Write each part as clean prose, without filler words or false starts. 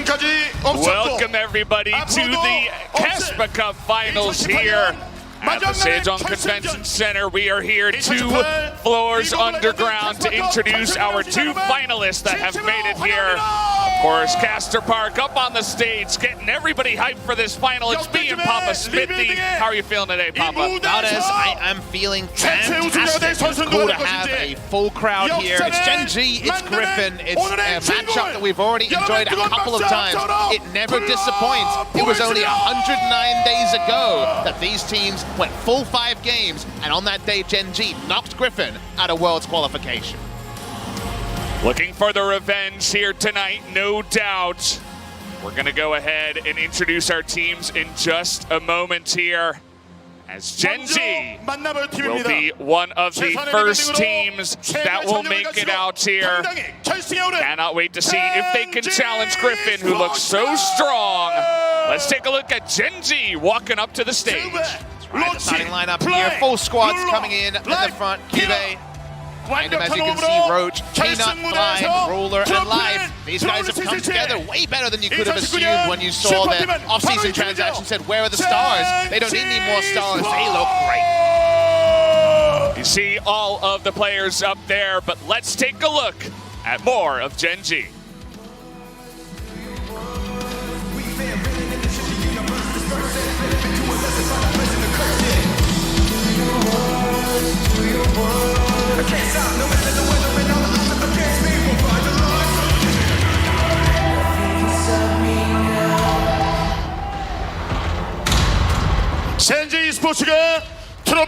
Welcome everybody to the KeSPA Cup Finals here at the Sejong Convention Center. We are here 2 floors underground to introduce our 2 finalists that have made it here. Of course, Castor Park up on the stage, getting everybody hyped for this final. It's me and Papa Smithy. How are you feeling today, Papa? Valdez, I am feeling fantastic. It's cool to have a full crowd here. It's Gen.G, it's GRIFFIN. It's a matchup that we've already enjoyed a couple of times. It never disappoints. It was only 109 days ago that these teams went full 5 games, and on that day, Gen.G knocked GRIFFIN out of Worlds qualification. Looking for the revenge here tonight, no doubt. We're gonna go ahead and introduce our teams in just a moment here, as Gen.G will be one of the first teams that will make it out here. Cannot wait to see if they can challenge GRIFFIN, who looks so strong. Let's take a look at Gen.G walking up to the stage. Right, the starting lineup here, full squads coming in the front. KeSPA, behind him, as you can see, Roach, Peanut, Fly, Ruler, and Live. These guys have come together way better than you could have assumed when you saw their off-season transaction. Said, where are the stars? They don't need any more stars. They look great. You see all of the players up there, but let's take a look at more of Gen.G.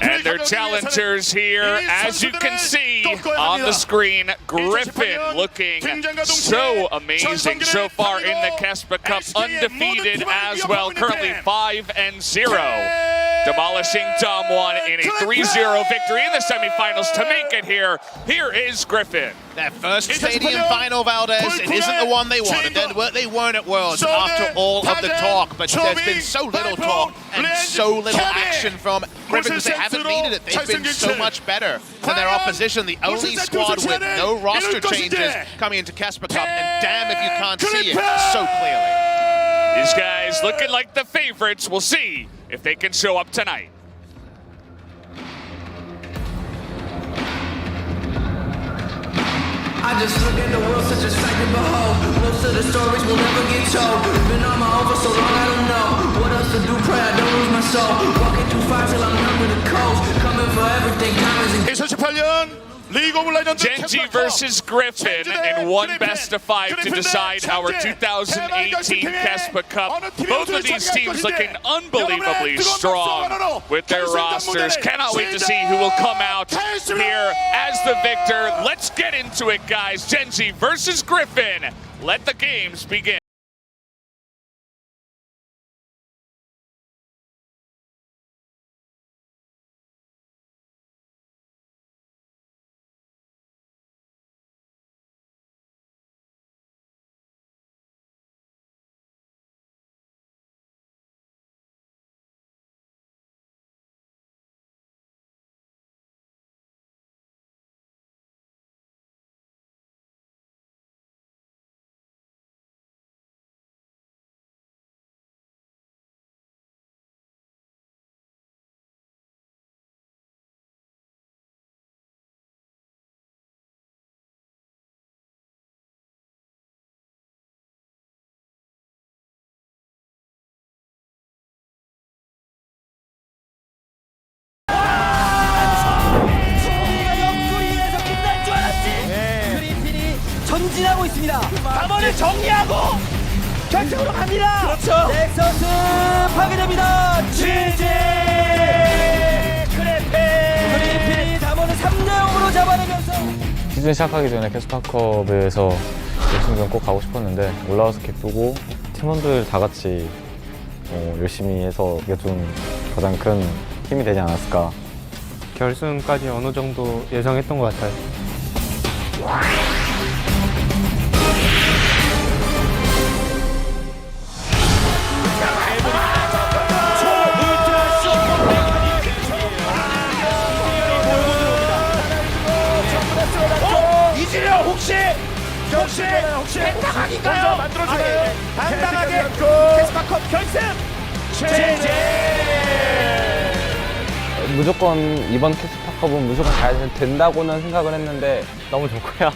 And their challengers here, as you can see on the screen, GRIFFIN looking so amazing so far in the KeSPA Cup, undefeated as well, currently 5-0. Demolishing Dom1 in a 3-0 victory in the semifinals to make it here. Here is GRIFFIN. Their first stadium final, Valdez. It isn't the one they wanted. They weren't at Worlds after all of the talk, but there's been so little talk and so little action from GRIFFIN because they haven't needed it. They've been so much better than their opposition. The only squad with no roster changes coming into KeSPA Cup, and damn if you can't see it so clearly. These guys looking like the favorites. We'll see if they can show up tonight. I just look at the world, such a sight to behold. Most of the stories will never get told. Been on my own for so long, I don't know what else to do. Pray I don't lose my soul. Walking too far till I'm numb to the coast. Coming for everything, diamonds and 2018년 Gen.G versus GRIFFIN in one best-of-5 to decide our 2018 KeSPA Cup. Both of these teams looking unbelievably strong with their rosters. Cannot wait to see who will come out here as the victor. Let's get into it, guys. Gen.G versus GRIFFIN. Let the games begin. 전진하고 있습니다. 담원을 정리하고 결승으로 갑니다. 그렇죠. 넥서스 파괴됩니다. GG! 그리핀이 담원을 3대0으로 잡아내면서 시즌 시작하기 전에 KeSPA컵에서 결승전 꼭 가고 싶었는데 올라와서 기쁘고 팀원들 다 같이 열심히 해서 이게 좀 가장 큰 힘이 되지 않았을까. 결승까지 어느 정도 예상했던 것 같아요. 혹시 펜타각인가요? 만들어주나요? 결승 Gen.G. 무조건 이번 캐스파컵은 무조건 가야 된다고는 생각을 했는데 너무 좋고요.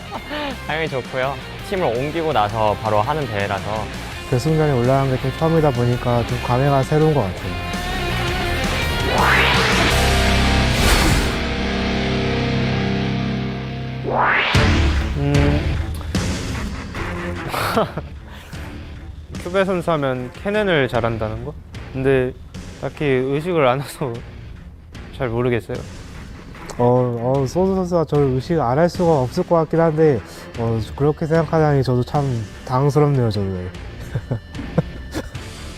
당연히 좋고요. 팀을 옮기고 나서 바로 하는 대회라서 결승전에 올라간 게 좀 처음이다 보니까 좀 감회가 새로운 것 같아요. 투배 선수 하면 캐넨을 잘한다는 거? 근데 딱히 의식을 안 해서 잘 모르겠어요. 소드 선수가 저를 의식 안 할 수가 없을 것 같긴 한데 그렇게 생각하다니 저도 참 당황스럽네요. 저도.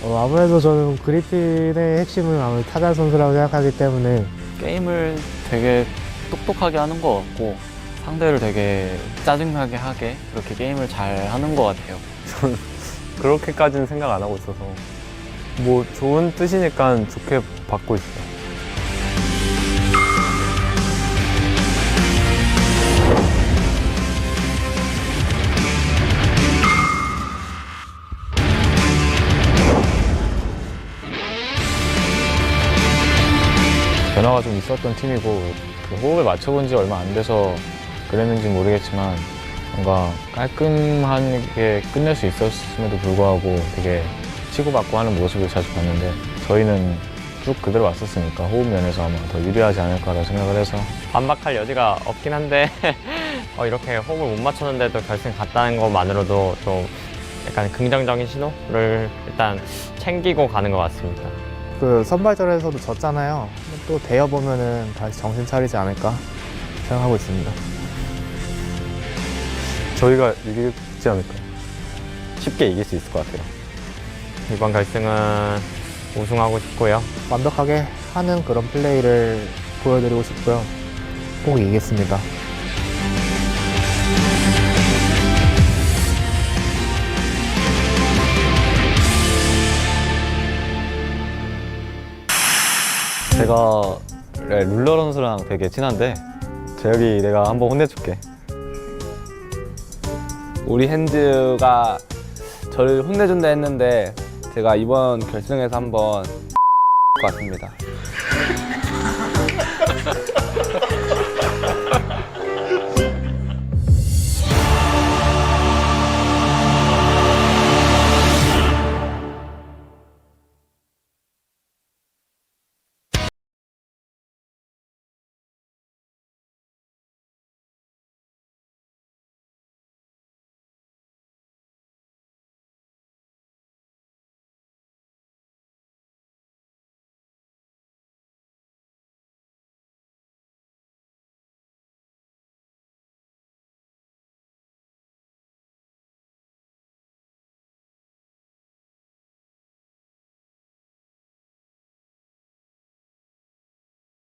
아무래도 저는 그리핀의 핵심은 아무래도 타자 선수라고 생각하기 때문에 게임을 되게 똑똑하게 하는 것 같고 상대를 되게 짜증나게 하게 그렇게 게임을 잘 하는 것 같아요. 저는 그렇게까지는 생각 안 하고 있어서 뭐 좋은 뜻이니까 좋게 받고 있어요. 변화가 좀 있었던 팀이고 그 호흡을 맞춰본 지 얼마 안 돼서 그랬는지 모르겠지만 뭔가 깔끔하게 끝낼 수 있었음에도 불구하고 되게 치고받고 하는 모습을 자주 봤는데 저희는 쭉 그대로 왔었으니까 호흡 면에서 아마 더 유리하지 않을까라고 생각을 해서 반박할 여지가 없긴 한데 이렇게 호흡을 못 맞췄는데도 결승 갔다는 것만으로도 좀 약간 긍정적인 신호를 일단 챙기고 가는 것 같습니다. 그 선발전에서도 졌잖아요. 또 대여보면은 다시 정신 차리지 않을까 생각하고 있습니다. 저희가 이기지 않을까요? 쉽게 이길 수 있을 것 같아요. 이번 결승은 우승하고 싶고요. 완벽하게 하는 그런 플레이를 보여드리고 싶고요. 꼭 이기겠습니다. 제가 룰러 선수랑 되게 친한데 재혁이 내가 한번 혼내줄게. 우리 핸드가 저를 혼내준다 했는데 제가 이번 결승에서 한번 것 같습니다.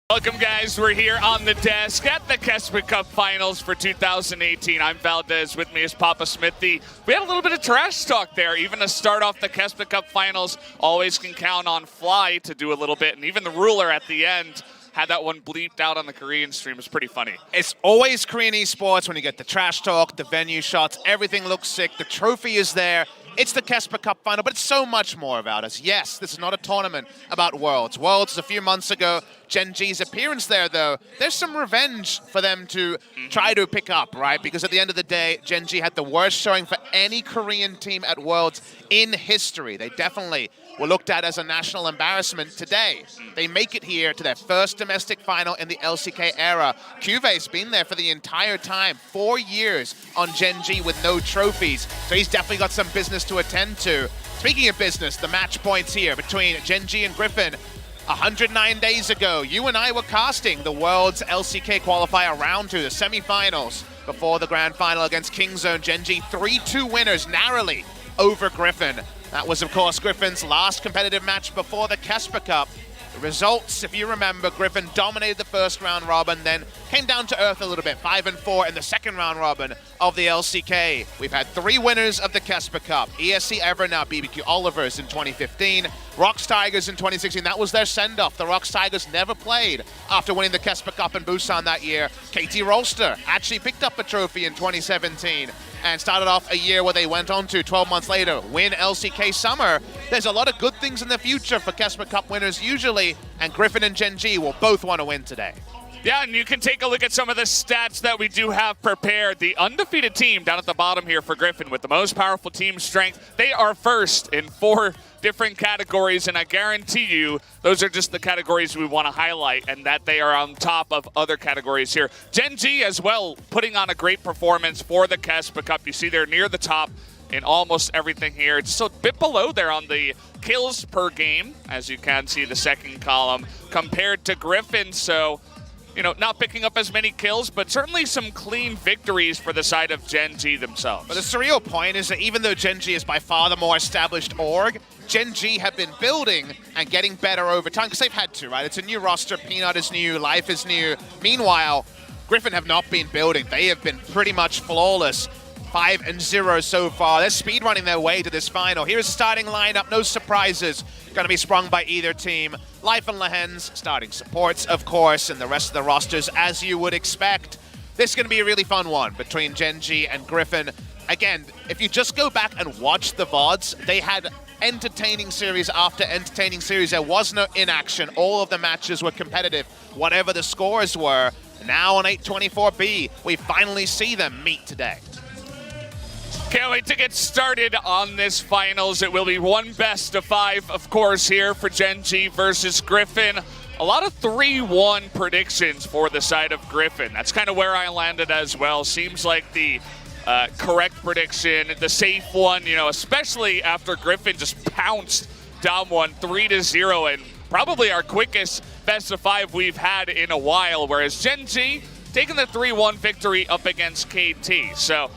Welcome, guys. We're here on the desk at the KeSPA Cup Finals for 2018. I'm Valdez. With me is Papa Smithy. We had a little bit of trash talk there. Even to start off the KeSPA Cup Finals, always can count on Fly to do a little bit. And even the ruler at the end had that one bleeped out on the Korean stream. It's pretty funny. It's always Korean esports when you get the trash talk, the venue shots, everything looks sick, the trophy is there. It's the KeSPA Cup final, but it's so much more about us. Yes, this is not a tournament about Worlds. Worlds is a few months ago. Gen.G's appearance there, though, there's some revenge for them to try to pick up, right? Because at the end of the day, Gen.G had the worst showing for any Korean team at Worlds in history. They definitely were looked at as a national embarrassment today. They make it here to their first domestic final in the LCK era. Cuve's been there for the entire time, 4 years on Gen.G with no trophies, so he's definitely got some business to attend to. Speaking of business, the match points here between Gen.G and GRIFFIN. 109 days ago, you and I were casting the World's LCK qualifier round 2, the semi-finals, before the grand final against Kingzone. Gen.G 3-2 winners narrowly over GRIFFIN. That was, of course, GRIFFIN's last competitive match before the KeSPA Cup. The results, if you remember, GRIFFIN dominated the first round robin, then came down to earth a little bit, 5-4 in the second round robin of the LCK. We've had 3 winners of the KeSPA Cup. ESC Ever, now BBQ Olivers in 2015. Rocks Tigers in 2016, that was their send-off. The Rocks Tigers never played after winning the KeSPA Cup in Busan that year. KT Rolster actually picked up a trophy in 2017 and started off a year where they went on to, 12 months later, win LCK Summer there's a lot of good things in the future for KeSPA Cup winners usually, and GRIFFIN and Gen.G will both want to win today. Yeah, and you can take a look at some of the stats that we do have prepared. The undefeated team down at the bottom here for GRIFFIN with the most powerful team strength. They are first in 4 different categories, and I guarantee you those are just the categories we want to highlight, and that they are on top of other categories here. Gen.G as well, putting on a great performance for the KeSPA Cup. You see they're near the top in almost everything here. Just a bit below there on the kills per game, as you can see the second column, compared to GRIFFIN. So, you know, not picking up as many kills, but certainly some clean victories for the side of Gen.G themselves. But the surreal point is that even though Gen.G is by far the more established org, Gen.G have been building and getting better over time, because they've had to, right? It's a new roster, Peanut is new, Life is new. Meanwhile, GRIFFIN have not been building. They have been pretty much flawless. 5-0 so far. They're speedrunning their way to this final. Here's the starting lineup. No surprises going to be sprung by either team. Life and Lehens starting supports, of course, and the rest of the rosters as you would expect. This is going to be a really fun one between Gen.G and GRIFFIN. Again, if you just go back and watch the VODs, they had entertaining series after entertaining series. There was no inaction. All of the matches were competitive, whatever the scores were. Now on 824B, we finally see them meet today. Can't wait to get started on this finals. It will be one best of 5, of course, here for Gen.G versus GRIFFIN. A lot of 3-1 predictions for the side of GRIFFIN. That's kind of where I landed as well. Seems like the correct prediction, the safe one, you know, especially after GRIFFIN just pounced Damwon 3-0, and probably our quickest best of 5 we've had in a while, whereas Gen.G taking the 3-1 victory up against KT. So,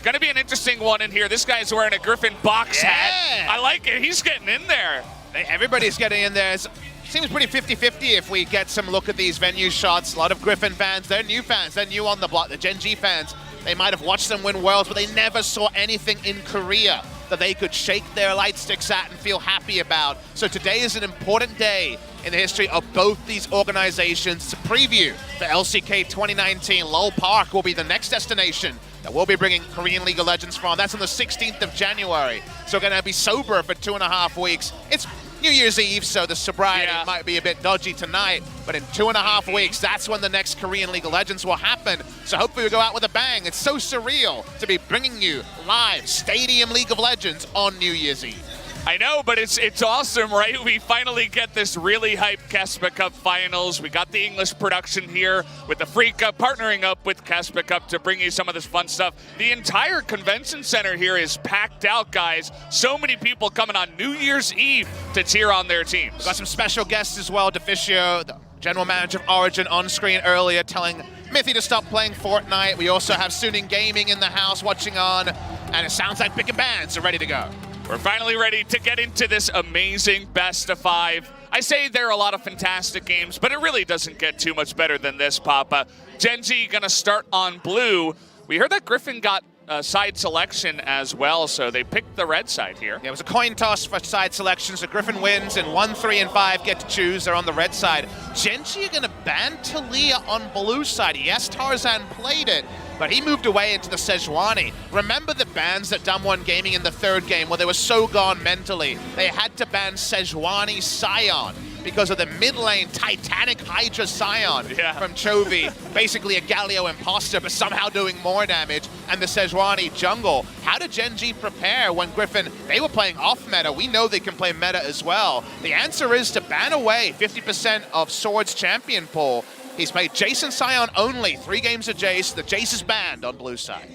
gonna be an interesting one in here. This guy's wearing a GRIFFIN box hat. I like it. He's getting in there. Everybody's getting in there. It seems pretty 50-50 if we get some look at these venue shots. A lot of GRIFFIN fans, they're new fans. They're new on the block. The Gen.G fans, they might have watched them win Worlds, but they never saw anything in Korea that they could shake their light sticks at and feel happy about. So today is an important day in the history of both these organizations. It's a preview for LCK 2019. LoL Park will be the next destination that we'll be bringing Korean League of Legends from. That's on the 16th of January. So we're going to be sober for 2.5 weeks. It's New Year's Eve, so the sobriety might be a bit dodgy tonight, but in 2.5 weeks, that's when the next Korean League of Legends will happen. So hopefully we go out with a bang. It's so surreal to be bringing you live Stadium League of Legends on New Year's Eve. I know, but it's awesome, right? We finally get this really hyped KeSPA Cup finals. We got the English production here with the Free Cup partnering up with KeSPA Cup to bring you some of this fun stuff. The entire convention center here is packed out, guys. So many people coming on New Year's Eve to cheer on their teams. We've got some special guests as well. Deficio, the general manager of Origin, on screen earlier telling Mithy to stop playing Fortnite. We also have Suning Gaming in the house watching on, and it sounds like Big and Bands are ready to go. We're finally ready to get into this amazing best of 5. I say there are a lot of fantastic games, but it really doesn't get too much better than this, Papa. Gen.G gonna start on blue. We heard that GRIFFIN got side selection as well, so they picked the red side here. Yeah, it was a coin toss for side selection, so GRIFFIN wins, and 1, 3, and 5 get to choose. They're on the red side. Gen.G are gonna ban Talia on blue side. Yes, Tarzan played it, but he moved away into the Sejuani. Remember the bans that Damwon Gaming in the 3rd game where they were so gone mentally? They had to ban Sejuani Sion because of the mid lane Titanic Hydra Sion from Chovy. Basically a Galio imposter, but somehow doing more damage. And the Sejuani jungle. How did Gen.G prepare when GRIFFIN, they were playing off meta? We know they can play meta as well. The answer is to ban away 50% of Sword's champion pool. He's played Jace and Sion only, 3 games of Jace. The Jace is banned on blue side.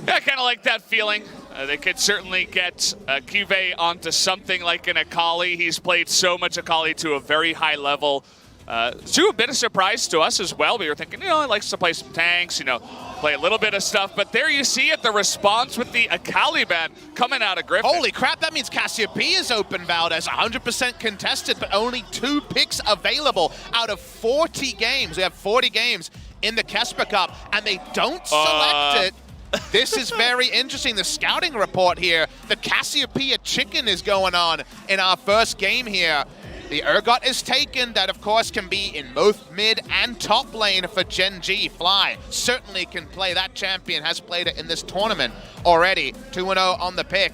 Yeah, I kind of like that feeling. They could certainly get Kive onto something like an Akali. He's played so much Akali to a very high level. To a bit of surprise to us as well. We were thinking, you know, he likes to play some tanks, you know, play a little bit of stuff. But there you see it, the response with the Akali ban coming out of GRIFFIN. Holy crap, that means Cassiopeia is open, Valdez. 100% contested, but only 2 picks available out of 40 games. We have 40 games in the KeSPA Cup, and they don't select it. This is very interesting. The scouting report here, the Cassiopeia chicken is going on in our first game here. The Urgot is taken. That, of course, can be in both mid and top lane for Gen.G. Fly certainly can play that champion, has played it in this tournament already. 2-0 on the pick.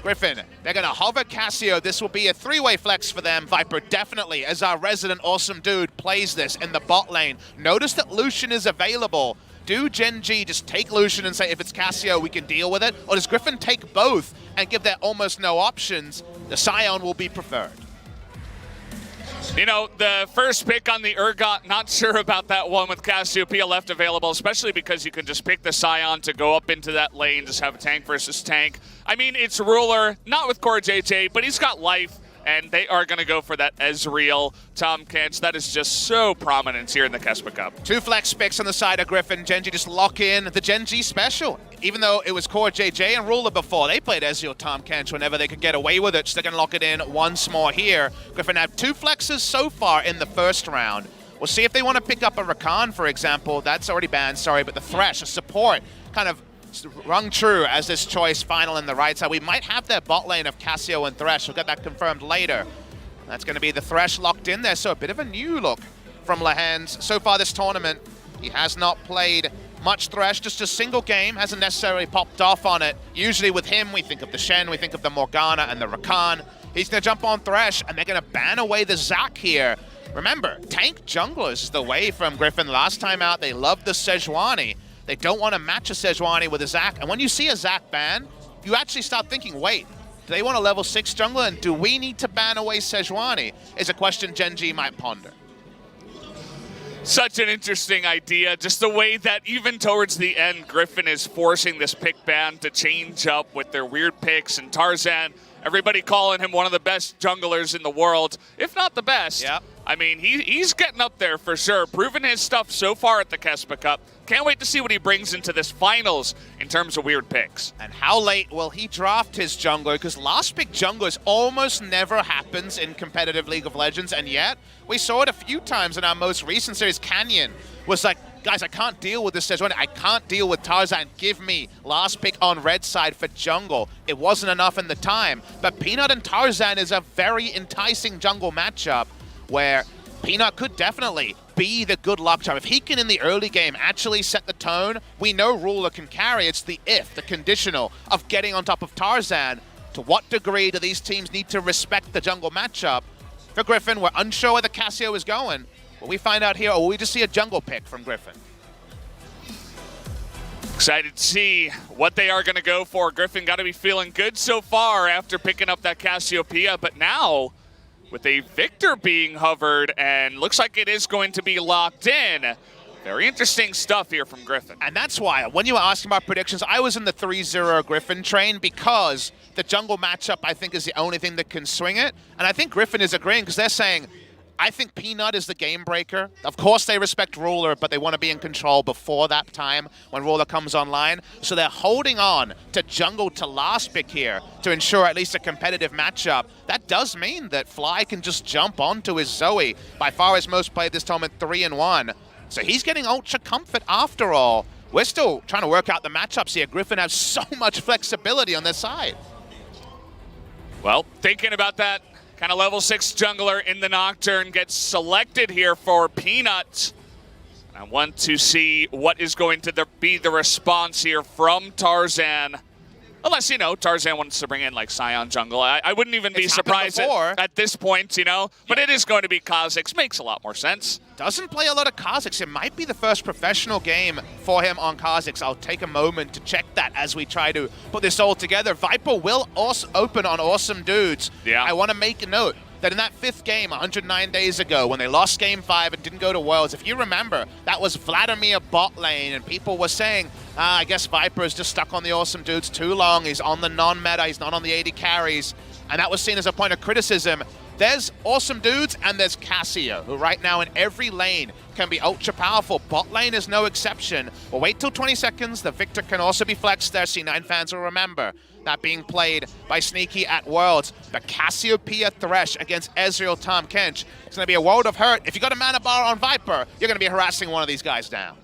GRIFFIN, they're going to hover Casio. This will be a three-way flex for them. Viper definitely, as our resident awesome dude, plays this in the bot lane. Notice that Lucian is available. Do Gen.G just take Lucian and say, if it's Casio, we can deal with it? Or does GRIFFIN take both and give that almost no options? The Scion will be preferred. You know, the first pick on the Urgot, not sure about that one with Cassiopeia left available, especially because you can just pick the Scion to go up into that lane, just have a tank versus tank. I mean, it's Ruler, not with KeSPA, but he's got life, and they are going to go for that Ezreal Tahm Kench. That is just so prominent here in the KeSPA Cup. Two flex picks on the side of GRIFFIN. Gen.G just lock in the Gen.G special. Even though it was KeSPA and Ruler before, they played Ezreal Tahm Kench whenever they could get away with it, so they're going to lock it in once more here. GRIFFIN have two flexes so far in the first round. We'll see if they want to pick up a Rakan, for example. That's already banned, sorry, but the Thresh, a support, kind of rung true as this choice final in the right side. We might have their bot lane of Casio and Thresh. We'll get that confirmed later. That's going to be the Thresh locked in there, so a bit of a new look from Lehans. So far this tournament, he has not played much Thresh, just a single game, hasn't necessarily popped off on it. Usually with him, we think of the Shen, we think of the Morgana and the Rakan. He's going to jump on Thresh, and they're going to ban away the Zac here. Remember, tank junglers is the way from GRIFFIN last time out. They love the Sejuani. They don't want to match a Sejuani with a Zac. And when you see a Zac ban, you actually start thinking, wait, do they want a level 6 jungler? And do we need to ban away Sejuani? Is a question Gen.G might ponder. Such an interesting idea, just the way that even towards the end, GRIFFIN is forcing this pick ban to change up with their weird picks, and Tarzan, everybody calling him one of the best junglers in the world, if not the best. Yep. I mean, he's getting up there for sure, proving his stuff so far at the KeSPA Cup. Can't wait to see what he brings into this finals in terms of weird picks. And how late will he draft his jungler? Because last pick junglers almost never happens in competitive League of Legends, and yet we saw it a few times in our most recent series. Canyon was like, guys, I can't deal with this Sejuani. I can't deal with Tarzan. Give me last pick on red side for jungle. It wasn't enough in the time, but Peanut and Tarzan is a very enticing jungle matchup where Peanut could definitely be the good luck charm. If he can, in the early game, actually set the tone, we know Ruler can carry. It's the if, the conditional of getting on top of Tarzan. To what degree do these teams need to respect the jungle matchup? For GRIFFIN, we're unsure where the Casio is going. Will we find out here, or will we just see a jungle pick from GRIFFIN? Excited to see what they are going to go for. GRIFFIN got to be feeling good so far after picking up that Cassiopeia, but now with a Victor being hovered, and looks like it is going to be locked in. Very interesting stuff here from GRIFFIN. And that's why, when you were asking about predictions, I was in the 3-0 GRIFFIN train, because the jungle matchup, I think, is the only thing that can swing it. And I think GRIFFIN is agreeing, because they're saying, I think Peanut is the game breaker. Of course they respect Ruler, but they want to be in control before that time when Ruler comes online. So they're holding on to jungle to last pick here to ensure at least a competitive matchup. That does mean that Fly can just jump onto his Zoe. By far his most played this tournament, 3-1. So he's getting ultra comfort after all. We're still trying to work out the matchups here. GRIFFIN has so much flexibility on their side. Well, thinking about that, kind of level 6 jungler in the Nocturne gets selected here for Peanut. I want to see what is going to be the response here from Tarzan. Unless, you know, Tarzan wants to bring in, like, Scion jungle. I wouldn't even be surprised at this point, you know. But it is going to be Kha'Zix. Makes a lot more sense. Doesn't play a lot of Kha'Zix. It might be the first professional game for him on Kha'Zix. I'll take a moment to check that as we try to put this all together. Viper will also open on Awesome Dudes. Yeah. I want to make a note that in that 5th game 109 days ago, when they lost Game 5 and didn't go to Worlds, if you remember, that was Vladimir bot lane, and people were saying, I guess Viper is just stuck on the Awesome Dudes too long. He's on the non-meta, he's not on the 80 carries, and that was seen as a point of criticism. There's Awesome Dudes, and there's Casio, who right now in every lane can be ultra powerful. Bot lane is no exception. We'll wait till 20 seconds. The Victor can also be flexed there. C9 fans will remember that being played by Sneaky at Worlds. But Cassiopeia Thresh against Ezreal Tahm Kench. It's going to be a world of hurt. If you got a mana bar on Viper, you're going to be harassing one of these guys down.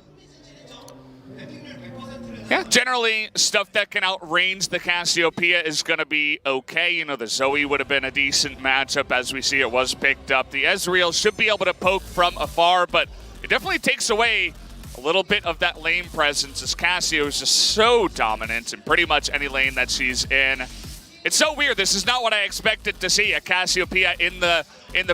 Yeah, generally, stuff that can outrange the Cassiopeia is going to be okay. You know, the Zoe would have been a decent matchup. As we see, it was picked up. The Ezreal should be able to poke from afar, but it definitely takes away a little bit of that lane presence, as Cassio is just so dominant in pretty much any lane that she's in. It's so weird. This is not what I expected to see. A Cassiopeia in the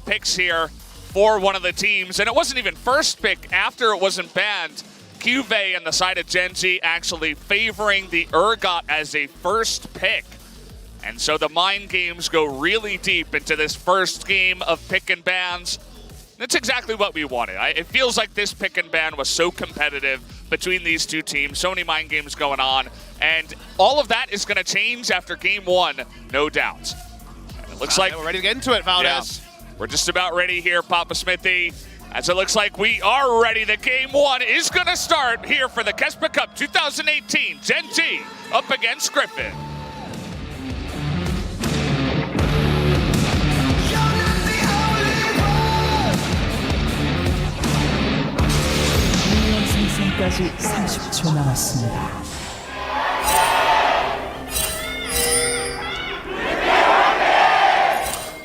picks here for one of the teams. And it wasn't even first pick after it wasn't banned. QV on the side of Gen.G actually favoring the Urgot as a first pick. And so the mind games go really deep into this first game of pick and bans. That's exactly what we wanted. It feels like this pick and ban was so competitive between these two teams, so many mind games going on, and all of that is going to change after game one, no doubt. And it looks like we're ready to get into it, Valdez. Yeah, we're just about ready here, Papa Smithy, as it looks like we are ready. The game one is going to start here for the KeSPA Cup 2018. Gen.G up against GRIFFIN. 까지 30초 남았습니다.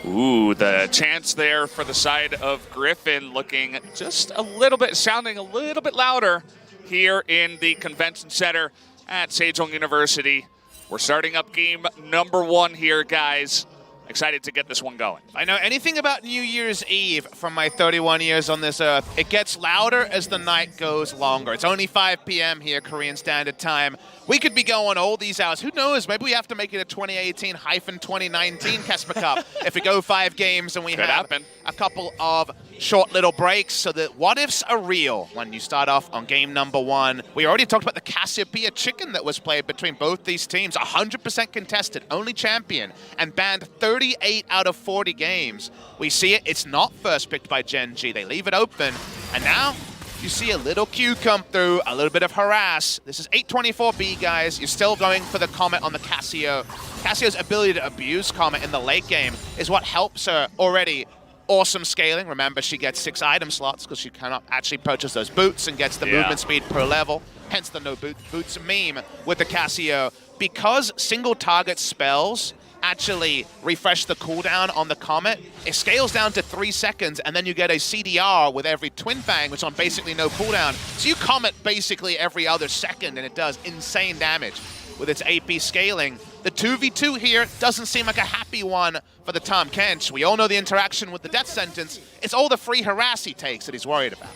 Ooh, the chance there for the side of GRIFFIN looking just a little bit, sounding a little bit louder here in the convention center at Sejong University. We're starting up game number one here, guys. Excited to get this one going. If I know anything about New Year's Eve from my 31 years on this earth, it gets louder as the night goes longer. It's only 5 p.m. here, Korean Standard Time. We could be going all these hours. Who knows? Maybe we have to make it a 2018-2019 KeSPA Cup if we go 5 games and we have a couple of short little breaks, so that what-ifs are real when you start off on game number one. We already talked about the Cassiopeia chicken that was played between both these teams. 100% contested, only champion, and banned 38 out of 40 games. We see it. It's not first picked by Gen.G. They leave it open, and now you see a little Q come through, a little bit of harass. This is 824B, guys. You're still going for the Comet on the Cassio. Cassio's ability to abuse Comet in the late game is what helps her already. Awesome scaling. Remember, she gets 6 item slots because she cannot actually purchase those boots and gets the movement speed per level. Hence the no boots meme with the Cassio. Because single target spells actually refresh the cooldown on the Comet, it scales down to 3 seconds, and then you get a CDR with every Twin Fang, which on basically no cooldown. So you Comet basically every other second, and it does insane damage with its AP scaling. The 2v2 here doesn't seem like a happy one for the Tom Kench. We all know the interaction with the death sentence. It's all the free harass he takes that he's worried about.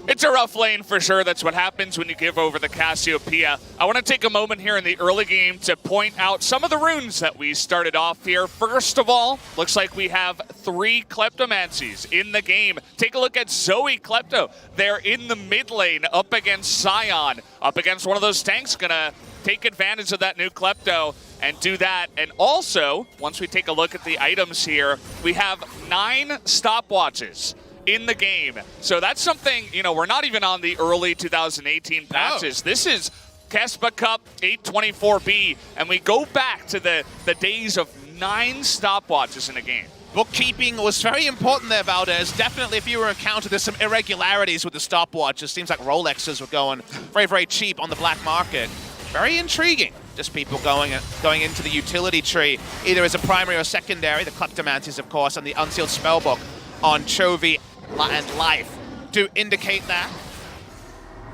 It's a rough lane for sure. That's what happens when you give over the Cassiopeia. I want to take a moment here in the early game to point out some of the runes that we started off here. First of all, looks like we have 3 Kleptomancies in the game. Take a look at Zoe Klepto. They're in the mid lane up against Scion, up against one of those tanks. Gonna take advantage of that new Klepto and do that. And also, once we take a look at the items here, we have 9 stopwatches in the game. So that's something, you know, we're not even on the early 2018 patches. This is KeSPA Cup 824B, and we go back to the days of 9 stopwatches in a game. Bookkeeping was very important there, Valdez. Definitely, if you were encountered, there's some irregularities with the stopwatches. Seems like Rolexes were going very, very cheap on the black market. Very intriguing. Just people going into the utility tree, either as a primary or secondary. The Kleptomancies, of course, and the Unsealed Spellbook on Chovy and Life to indicate that.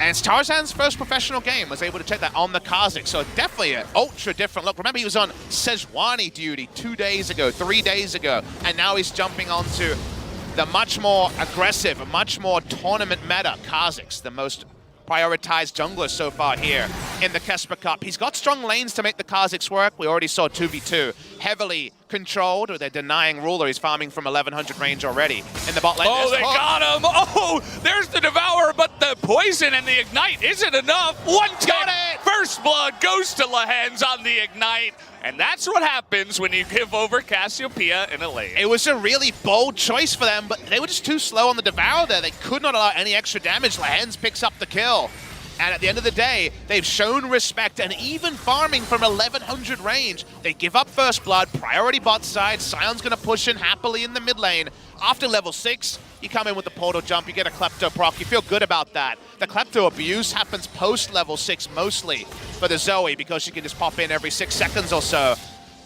And it's Tarzan's first professional game. Was able to check that on the Kazakh. So definitely an ultra different look. Remember, he was on Sejuani duty 2 days ago, 3 days ago, and now he's jumping onto the much more aggressive, much more tournament meta Kazakhs, the most prioritized jungler so far here in the KeSPA Cup. He's got strong lanes to make the Kazakhs work. We already saw 2v2 heavily controlled, or they're denying Ruler. He's farming from 1100 range already in the bot lane. Oh, they got him! Oh, there's the Devourer, but the poison and the Ignite isn't enough. One got it! First blood goes to Lehens on the Ignite, and that's what happens when you give over Cassiopeia in a lane. It was a really bold choice for them, but they were just too slow on the Devourer there. They could not allow any extra damage. Lehens picks up the kill. And at the end of the day, they've shown respect, and even farming from 1100 range, they give up first blood, priority bot side, Sion's gonna push in happily in the mid lane. After level 6, you come in with the portal jump, you get a Klepto proc, you feel good about that. The Klepto abuse happens post level 6 mostly for the Zoe, because she can just pop in every 6 seconds or so.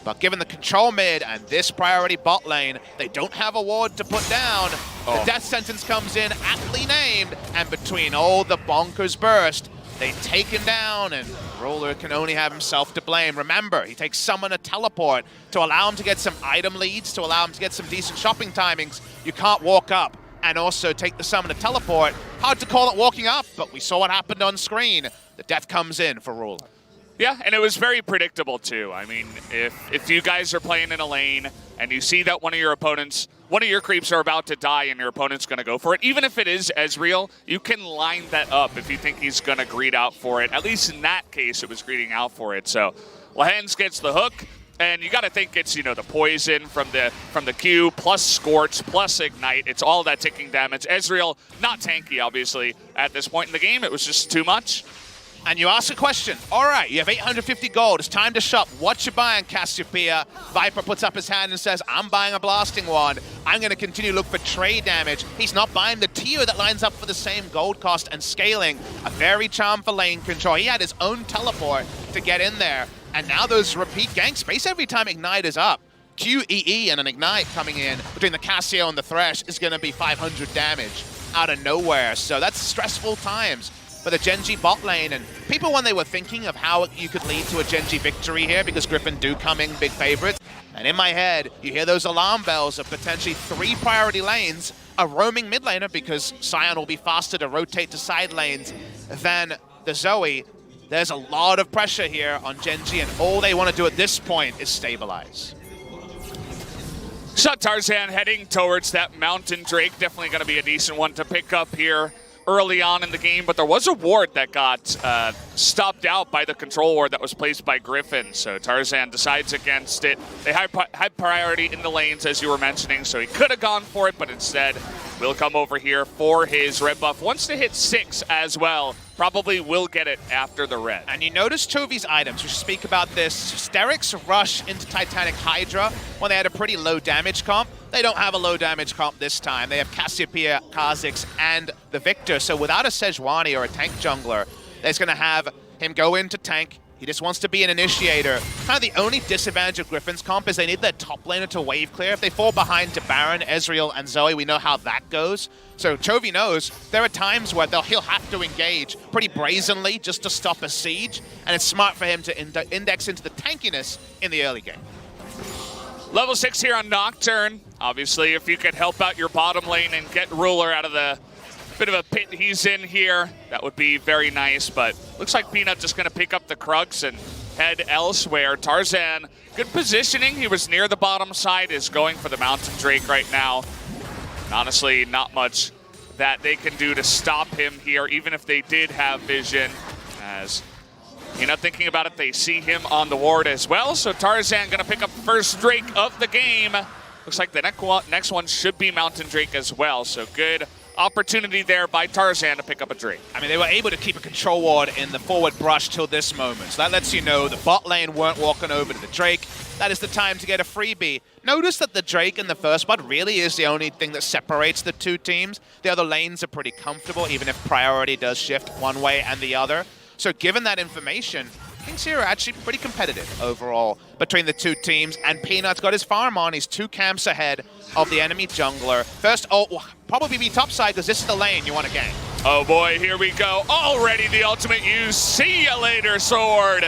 But given the control mid and this priority bot lane, they don't have a ward to put down. The death sentence comes in, aptly named, and between all the bonkers burst, They take him down, and Ruler can only have himself to blame. Remember, he takes Summon a Teleport to allow him to get some item leads, to allow him to get some decent shopping timings. You can't walk up and also take the Summon a Teleport. Hard to call it walking up, but we saw what happened on screen. The death comes in for Ruler. Yeah, and it was very predictable too. I mean, if you guys are playing in a lane and you see that one of your creeps are about to die and your opponent's going to go for it, even if it is Ezreal, you can line that up if you think he's going to greed out for it. At least in that case, it was greeding out for it. So Lehens gets the hook, and you got to think it's, you know, the poison from the Q plus Scorch plus Ignite. It's all that ticking damage. Ezreal, not tanky, obviously, at this point in the game. It was just too much. And you ask a question. All right, you have 850 gold. It's time to shop. What you buying, KeSPA? Viper puts up his hand and says, I'm buying a blasting wand. I'm going to continue to look for trade damage. He's not buying the tier that lines up for the same gold cost and scaling. A fairy charm for lane control. He had his own teleport to get in there. And now those repeat ganks, base every time Ignite is up. QEE and an Ignite coming in between the Cassio and the Thresh is going to be 500 damage out of nowhere. So that's stressful times for the Gen.G bot lane, and people, when they were thinking of how you could lead to a Gen.G victory here, because Griffin do come in big favorites, and in my head, you hear those alarm bells of potentially 3 priority lanes, a roaming mid laner, because Sion will be faster to rotate to side lanes than the Zoe. There's a lot of pressure here on Gen.G, and all they want to do at this point is stabilize. So Tarzan heading towards that Mountain Drake, definitely going to be a decent one to pick up here early on in the game, but there was a ward that got stopped out by the control ward that was placed by Griffin, so Tarzan decides against it. They had priority in the lanes, as you were mentioning, so he could have gone for it, but instead will come over here for his red buff. Wants to hit 6 as well. Probably will get it after the red. And you notice Chovy's items. We should speak about this. Steric's rush into Titanic Hydra when they had a pretty low damage comp. They don't have a low damage comp this time. They have Cassiopeia, Kha'Zix, and the Victor. So without a Sejuani or a tank jungler, they're going to have him go into tank. He just wants to be an initiator. Kind of the only disadvantage of Griffin's comp is they need their top laner to wave clear. If they fall behind to Baron, Ezreal, and Zoe, we know how that goes. So Chovy knows there are times where he'll have to engage pretty brazenly just to stop a siege, and it's smart for him to index into the tankiness in the early game. Level 6 here on Nocturne. Obviously, if you could help out your bottom lane and get Ruler out of the bit of a pit he's in here, that would be very nice, but looks like Peanut just going to pick up the Krugs and head elsewhere. Tarzan, good positioning. He was near the bottom side, is going for the Mountain Drake right now. And honestly, not much that they can do to stop him here, even if they did have vision. As Peanut thinking about it, they see him on the ward as well, so Tarzan going to pick up first Drake of the game. Looks like the next one should be Mountain Drake as well, so good opportunity there by Tarzan to pick up a Drake. I mean, they were able to keep a control ward in the forward brush till this moment. So that lets you know the bot lane weren't walking over to the Drake. That is the time to get a freebie. Notice that the Drake in the first spot really is the only thing that separates the two teams. The other lanes are pretty comfortable, even if priority does shift one way and the other. So given that information, things here are actually pretty competitive overall between the two teams, and Peanut's got his farm on. He's 2 camps ahead of the enemy jungler. First, probably be topside because this is the lane you want to gank. Oh boy, here we go. Already the ultimate use. See ya later, Sword.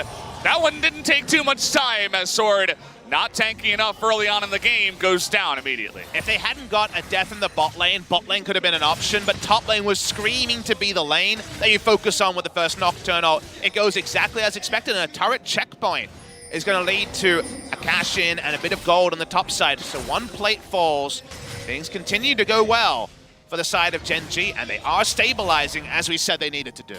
That one didn't take too much time as Sword, not tanky enough early on in the game, goes down immediately. If they hadn't got a death in the bot lane could have been an option, but top lane was screaming to be the lane that you focus on with the first Nocturne ult. It goes exactly as expected, and a turret checkpoint is going to lead to a cash-in and a bit of gold on the top side. So 1 plate falls. Things continue to go well for the side of Gen.G, and they are stabilizing as we said they needed to do.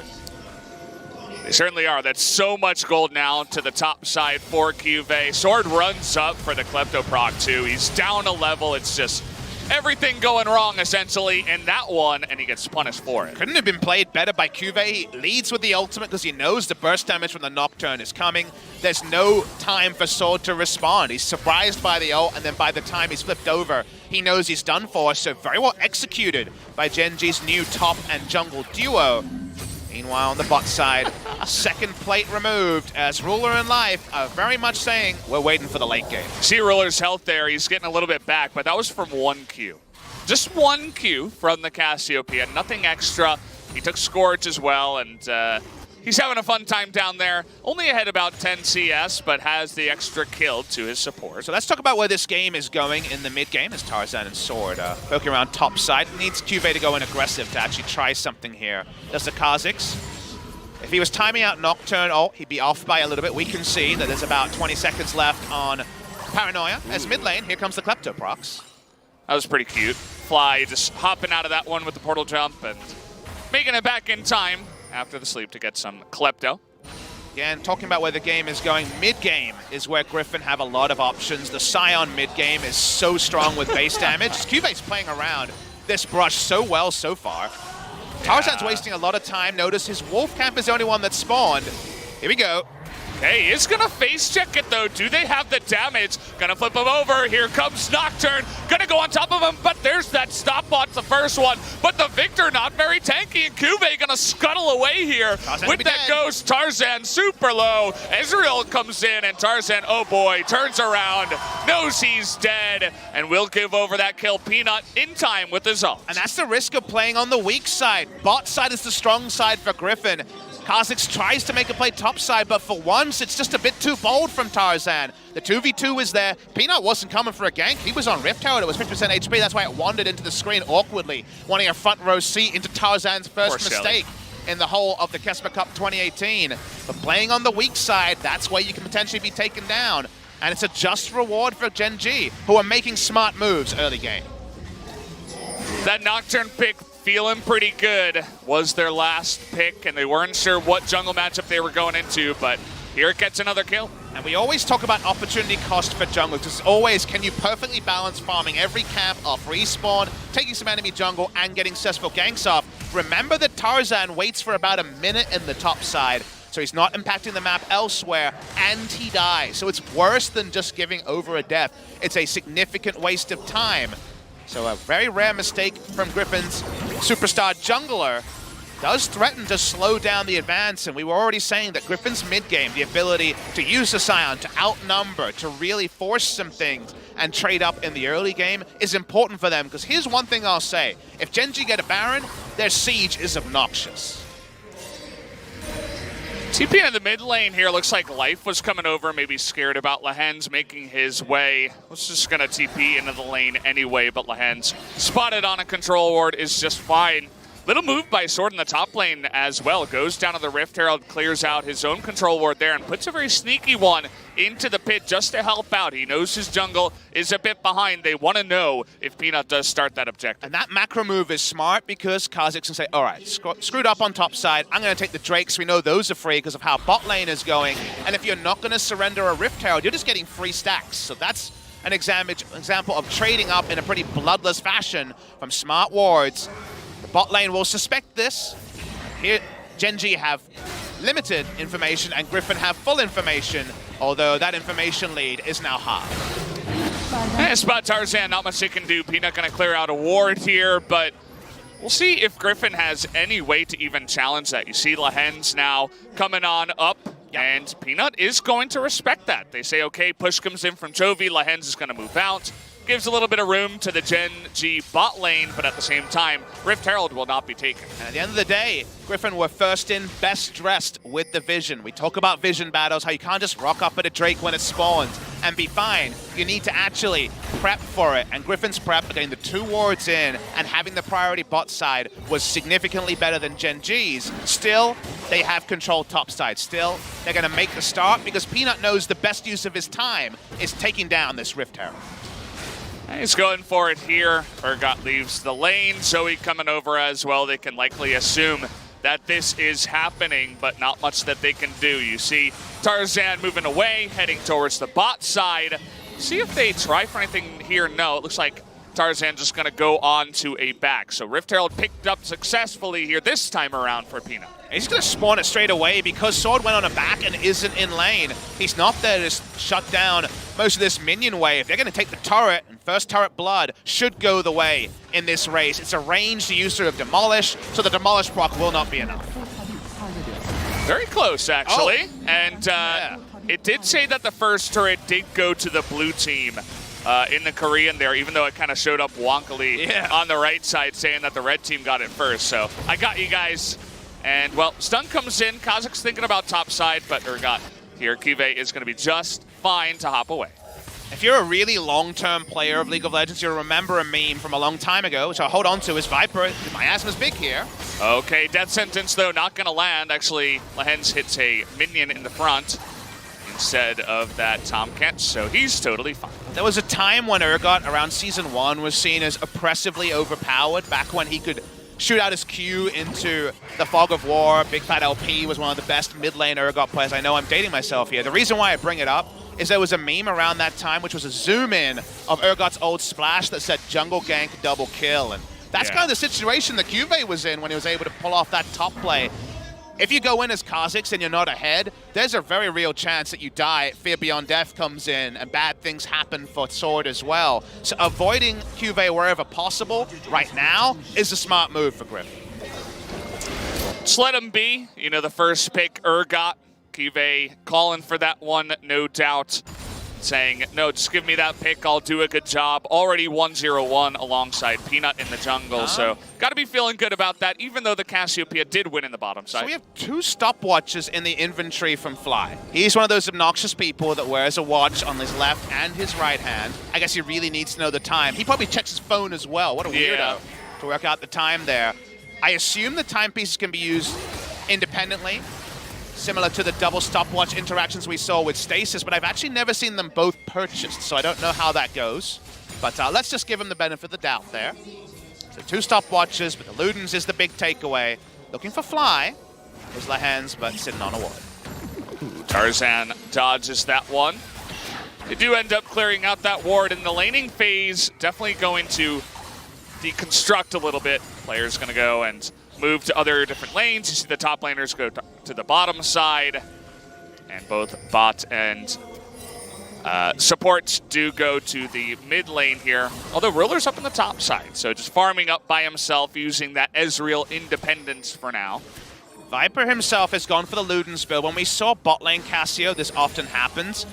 They certainly are. That's so much gold now to the top side for Cuvée. Sword runs up for the Klepto proc too. He's down a level. It's just everything going wrong essentially in that one, and he gets punished for it. Couldn't have been played better by Cuvée. He leads with the ultimate because he knows the burst damage from the Nocturne is coming. There's no time for Sword to respond. He's surprised by the ult, and then by the time he's flipped over, he knows he's done for. So very well executed by Gen.G's new top and jungle duo. Meanwhile, on the bot side, a second plate removed as Ruler and Life are very much saying, we're waiting for the late game. See Ruler's health there. He's getting a little bit back, but that was from 1 Q. Just 1 Q from the Cassiopeia, nothing extra. He took Scorch as well, and He's having a fun time down there. Only ahead about 10 CS, but has the extra kill to his support. So let's talk about where this game is going in the mid game as Tarzan and Sword poking around top side. Needs KeSPA to go in aggressive to actually try something here. Does the Kha'Zix. If he was timing out Nocturne, he'd be off by a little bit. We can see that there's about 20 seconds left on Paranoia. As mid lane, here comes the Klepto procs. That was pretty cute. Fly just hopping out of that one with the portal jump and making it back in time after the sleep to get some Klepto. Again, talking about where the game is going, mid-game is where GRIFFIN have a lot of options. The Scion mid-game is so strong with base damage. KeSPA's playing around this brush so well so far. Tarzan's wasting a lot of time. Notice his Wolf Camp is the only one that spawned. Here we go. Hey, is gonna face check it though. Do they have the damage? Gonna flip him over. Here comes Nocturne. Gonna go on top of him, but there's that stopwatch, the first one. But the Victor not very tanky, and KeSPA gonna scuttle away here. With that goes Tarzan super low. Ezreal comes in, and Tarzan, oh boy, turns around, knows he's dead, and will give over that kill. Peanut in time with his ult. And that's the risk of playing on the weak side. Bot side is the strong side for GRIFFIN. Kha'Zix tries to make a play top side, but for once, it's just a bit too bold from Tarzan. The 2v2 is there. Peanut wasn't coming for a gank. He was on Rift Tower. It was 50% HP. That's why it wandered into the screen awkwardly, wanting a front row seat into Tarzan's first mistake in the whole of the KeSPA Cup 2018. But playing on the weak side, that's where you can potentially be taken down. And it's a just reward for Gen.G, who are making smart moves early game. That Nocturne pick feeling pretty good was their last pick, and they weren't sure what jungle matchup they were going into, but here it gets another kill. And we always talk about opportunity cost for jungle, because always, can you perfectly balance farming every camp off respawn, taking some enemy jungle, and getting successful ganks off? Remember that Tarzan waits for about a minute in the top side, so he's not impacting the map elsewhere, and he dies. So it's worse than just giving over a death. It's a significant waste of time. So a very rare mistake from GRIFFIN's superstar jungler does threaten to slow down the advance, and we were already saying that GRIFFIN's mid-game, the ability to use the Scion, to outnumber, to really force some things and trade up in the early game is important for them, because here's one thing I'll say. If Gen.G get a Baron, their siege is obnoxious. TP in the mid lane here. Looks like Life was coming over, maybe scared about Lahen's making his way. Was just gonna TP into the lane anyway, but Lahen's spotted on a control ward is just fine. Little move by Sword in the top lane as well. Goes down to the Rift Herald, clears out his own control ward there, and puts a very sneaky one into the pit just to help out. He knows his jungle is a bit behind. They want to know if Peanut does start that objective. And that macro move is smart because Kha'Zix can say, all right, screwed up on top side. I'm going to take the Drakes. We know those are free because of how bot lane is going. And if you're not going to surrender a Rift Herald, you're just getting free stacks. So that's an example of trading up in a pretty bloodless fashion from smart wards. The bot lane will suspect this. Here, Gen.G have limited information and GRIFFIN have full information, although that information lead is now half. And spot Tarzan, not much they can do. Peanut gonna clear out a ward here, but we'll see if GRIFFIN has any way to even challenge that. You see Lahen's now coming on up, and Peanut is going to respect that. They say, okay, push comes in from Chovy, Lahen's is gonna move out. Gives a little bit of room to the Gen.G bot lane, but at the same time, Rift Herald will not be taken. And at the end of the day, GRIFFIN were first in, best dressed with the vision. We talk about vision battles, how you can't just rock up at a Drake when it spawns and be fine. You need to actually prep for it. And GRIFFIN's prep, getting the 2 wards in and having the priority bot side was significantly better than Gen.G's. Still, they have control top side. Still, they're going to make the start because Peanut knows the best use of his time is taking down this Rift Herald. He's going for it here. Urgot leaves the lane. Zoe coming over as well. They can likely assume that this is happening, but not much that they can do. You see Tarzan moving away, heading towards the bot side. See if they try for anything here. No, it looks like Tarzan just going to go on to a back. So Rift Herald picked up successfully here this time around for Peanut. He's going to spawn it straight away because Sword went on a back and isn't in lane. He's not there to shut down most of this minion wave. They're going to take the turret, and first turret blood should go the way in this race. It's a ranged user of Demolish, so the Demolish proc will not be enough. Very close, actually. And it did say that the first turret did go to the blue team in the Korean there, even though it kind of showed up wonkily on the right side saying that the red team got it first. So I got you guys And, well, stun comes in. Kha'Zix's thinking about top side, but Urgot here. KeSPA is going to be just fine to hop away. If you're a really long-term player of League of Legends, you'll remember a meme from a long time ago, which I'll hold on to, is Viper. My asthma's big here. Okay, death sentence, though, not going to land. Actually, Lehens hits a minion in the front instead of that Tom Kent, so he's totally fine. There was a time when Urgot, around Season 1, was seen as oppressively overpowered, back when he could shoot out his Q into the fog of war. Big Fat LP was one of the best mid-lane Urgot players. I know I'm dating myself here. The reason why I bring it up is there was a meme around that time, which was a zoom-in of Urgot's old splash that said jungle gank double kill. And that's kind of the situation that KeSPA was in when he was able to pull off that top play. If you go in as Kha'Zix and you're not ahead, there's a very real chance that you die. Fear Beyond Death comes in and bad things happen for Sword as well. So avoiding KeSPA wherever possible right now is a smart move for Griffin. Just let him be. You know, the first pick, Urgot. KeSPA calling for that one, no doubt. Saying, no, just give me that pick, I'll do a good job. Already 1-0-1 alongside Peanut in the jungle, so got to be feeling good about that, even though the Cassiopeia did win in the bottom side. So we have 2 stopwatches in the inventory from Fly. He's one of those obnoxious people that wears a watch on his left and his right hand. I guess he really needs to know the time. He probably checks his phone as well. What a weirdo to work out the time there. I assume the timepieces can be used independently, similar to the double stopwatch interactions we saw with Stasis, but I've actually never seen them both purchased, so I don't know how that goes. But let's just give him the benefit of the doubt there. So 2 stopwatches, but the Ludens is the big takeaway. Looking for Fly is Lehens, but sitting on a ward. Tarzan dodges that one. They do end up clearing out that ward in the laning phase. Definitely going to deconstruct a little bit. Player's going to go and move to other different lanes. You see the top laners go to the bottom side, and both bot and support do go to the mid lane here, although Ruler's up in the top side, so just farming up by himself using that Ezreal independence for now. Viper himself has gone for the Ludens build. When we saw bot lane Cassio, this often happens.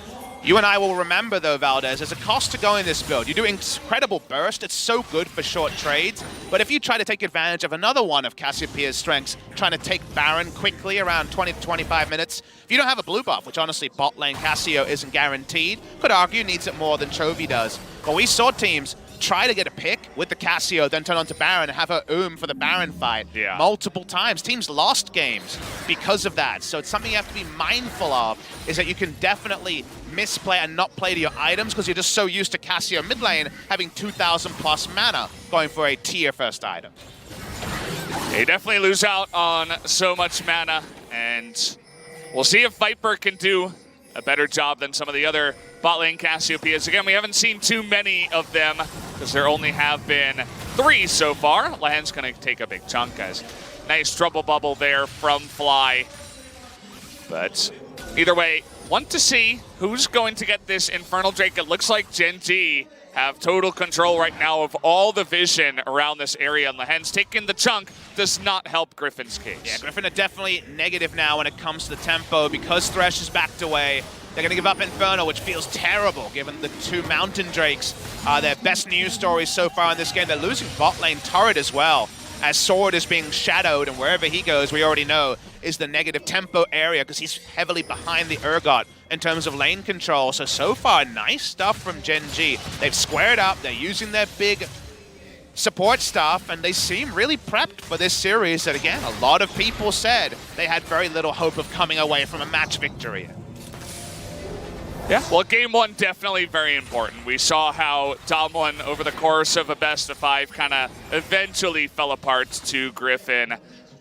You and I will remember, though, Valdez, there's a cost to going this build. You do incredible burst. It's so good for short trades. But if you try to take advantage of another one of Cassiopeia's strengths, trying to take Baron quickly around 20 to 25 minutes, if you don't have a blue buff, which honestly bot lane Cassio isn't guaranteed, could argue needs it more than Chovy does. But we saw teams try to get a pick with the Cassio, then turn on to Baron and have her for the Baron fight multiple times. Teams lost games because of that. So it's something you have to be mindful of, is that you can definitely misplay and not play to your items because you're just so used to Cassio mid lane having 2,000 plus mana going for a tier first item. They definitely lose out on so much mana, and we'll see if Viper can do a better job than some of the other bot lane Cassiopeias. Again, we haven't seen too many of them because there only have been 3 so far. Lehens going to take a big chunk, guys. Nice trouble bubble there from Fly. But either way, want to see who's going to get this Infernal Drake. It looks like Gen.G have total control right now of all the vision around this area, and Lehens taking the chunk does not help Griffin's case. Yeah, Griffin are definitely negative now when it comes to the tempo. Because Thresh is backed away, they're going to give up Inferno, which feels terrible given the 2 Mountain Drakes are their best news stories so far in this game. They're losing bot lane turret as well, as Sword is being shadowed, and wherever he goes, we already know, is the negative tempo area because he's heavily behind the Urgot in terms of lane control. So far, nice stuff from Gen.G. They've squared up, they're using their big support stuff, and they seem really prepped for this series that, again, a lot of people said they had very little hope of coming away from a match victory. Yeah, well, game 1 definitely very important. We saw how Domlin, over the course of a best-of-5, kind of eventually fell apart to Griffin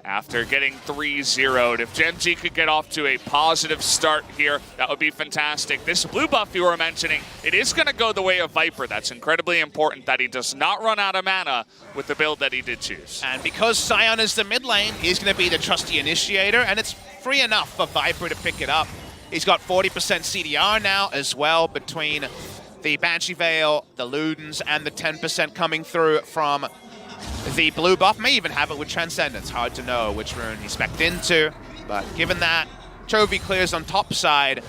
after getting 3-0'd. If Gen.G could get off to a positive start here, that would be fantastic. This blue buff you were mentioning, it is going to go the way of Viper. That's incredibly important that he does not run out of mana with the build that he did choose. And because Sion is the mid lane, he's going to be the trusty initiator, and it's free enough for Viper to pick it up. He's got 40% CDR now as well between the Banshee Veil, the Ludens, and the 10% coming through from the blue buff. May even have it with Transcendence. Hard to know which rune he's spec'd into, but given that Chovy clears on top side,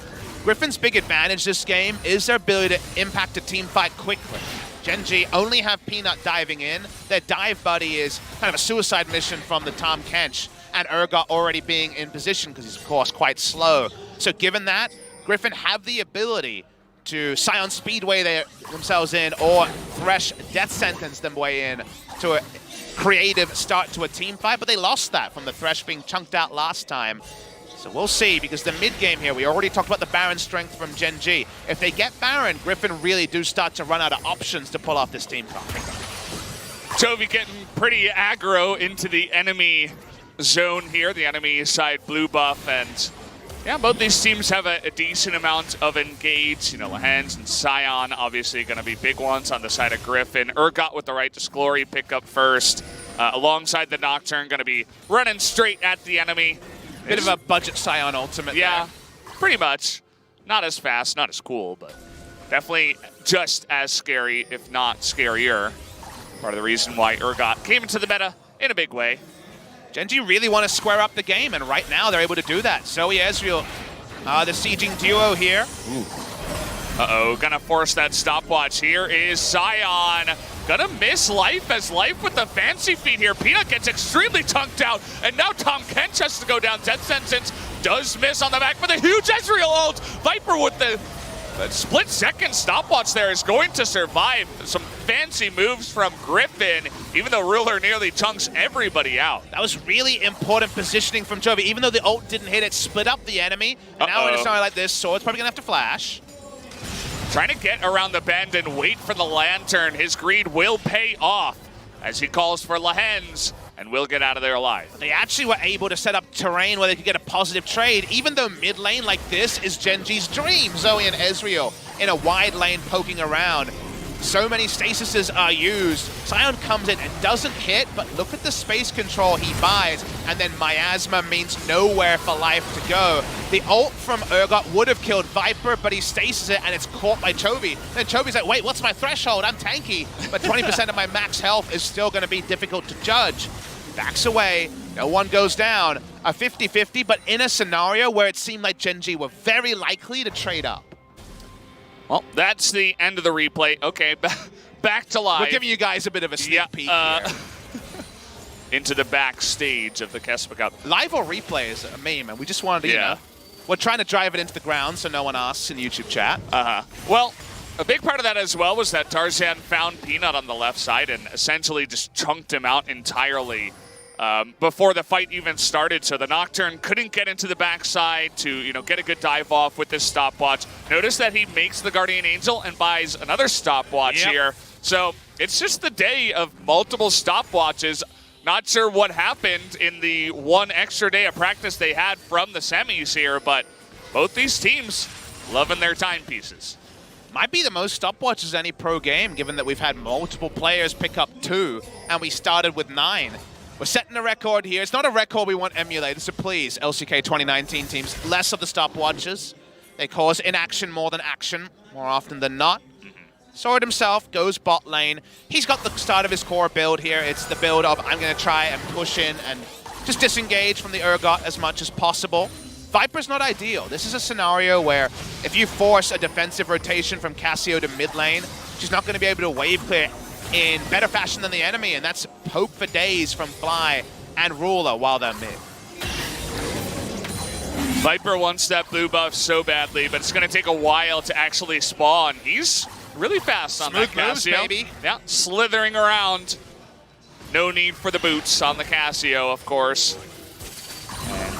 Griffin's big advantage this game is their ability to impact a team fight quickly. Gen.G only have Peanut diving in. Their dive buddy is kind of a suicide mission from the Tom Kench. and Urgot already being in position because he's, of course, quite slow. So given that, GRIFFIN have the ability to Scion Speedway themselves in or Thresh Death Sentence them way in to a creative start to a team fight, but they lost that from the Thresh being chunked out last time. So we'll see, because the mid-game here, we already talked about the Baron strength from Gen.G. If they get Baron, GRIFFIN really do start to run out of options to pull off this team fight. Chovy getting pretty aggro into the enemy zone here, the enemy side blue buff, and yeah, both these teams have a decent amount of engage. You know, Lahens and Scion obviously going to be big ones on the side of GRIFFIN. Urgot with the right to Glory pick up first, alongside the Nocturne, going to be running straight at the enemy. Bit of a budget Scion ultimate yeah, there. Pretty much. Not as fast, not as cool, but definitely just as scary, if not scarier. Part of the reason why Urgot came into the meta in a big way. Gen.G really want to square up the game, and right now they're able to do that. Zoe Ezreal, the sieging duo here. Ooh. Uh-oh, gonna force that stopwatch. Here is Scion. Gonna miss Life, as Life with the fancy feet here. Peanut gets extremely tunked out, and now Tom Kench has to go down. Death Sentence does miss on the back, but the huge Ezreal ult. Viper with the split-second stopwatch there is going to survive. Some fancy moves from GRIFFIN, even though Ruler nearly chunks everybody out. That was really important positioning from Chovy. Even though the ult didn't hit it, split up the enemy. And now in a scenario like this, Sword's probably gonna have to flash. Trying to get around the bend and wait for the Lantern. His greed will pay off as he calls for Lahens and will get out of there alive. They actually were able to set up terrain where they could get a positive trade, even though mid lane like this is Gen.G's dream. Zoe and Ezreal in a wide lane poking around. So many stasises are used. Scion comes in and doesn't hit, but look at the space control he buys, and then Miasma means nowhere for life to go. The ult from Urgot would have killed Viper, but he stasis it, and it's caught by Chovy. Then Chovy's like, wait, what's my threshold? I'm tanky, but 20% of my max health is still going to be difficult to judge. Backs away, no one goes down. A 50-50, but in a scenario where it seemed like Gen.G were very likely to trade up. Well, that's the end of the replay. Okay, back to live. We're giving you guys a bit of a sneak peek here. Into the backstage of the KeSPA Cup. Live or replay is a meme, and we just wanted to, you know, we're trying to drive it into the ground so no one asks in the YouTube chat. Well, a big part of that as well was that Tarzan found Peanut on the left side and essentially just chunked him out entirely before the fight even started. So the Nocturne couldn't get into the backside to, you know, get a good dive off with this stopwatch. Notice that he makes the Guardian Angel and buys another stopwatch here. So it's just the day of multiple stopwatches. Not sure what happened in the one extra day of practice they had from the semis here, but both these teams loving their timepieces. Might be the most stopwatches any pro game, given that we've had multiple players pick up 2, and we started with 9. We're setting a record here. It's not a record we want emulated, so please, LCK 2019 teams, less of the stopwatches. They cause inaction more than action, more often than not. Sword himself goes bot lane. He's got the start of his core build here. It's the build of I'm going to try and push in and just disengage from the Urgot as much as possible. Viper's not ideal. This is a scenario where if you force a defensive rotation from Cassio to mid lane, she's not going to be able to wave clear in better fashion than the enemy, and that's poke for days from Fly and Ruler while they're mid. Viper wants that blue buff so badly, but it's going to take a while to actually spawn. He's really fast on that Cassio. Moves, baby. Yeah, slithering around. No need for the boots on the Cassio, of course.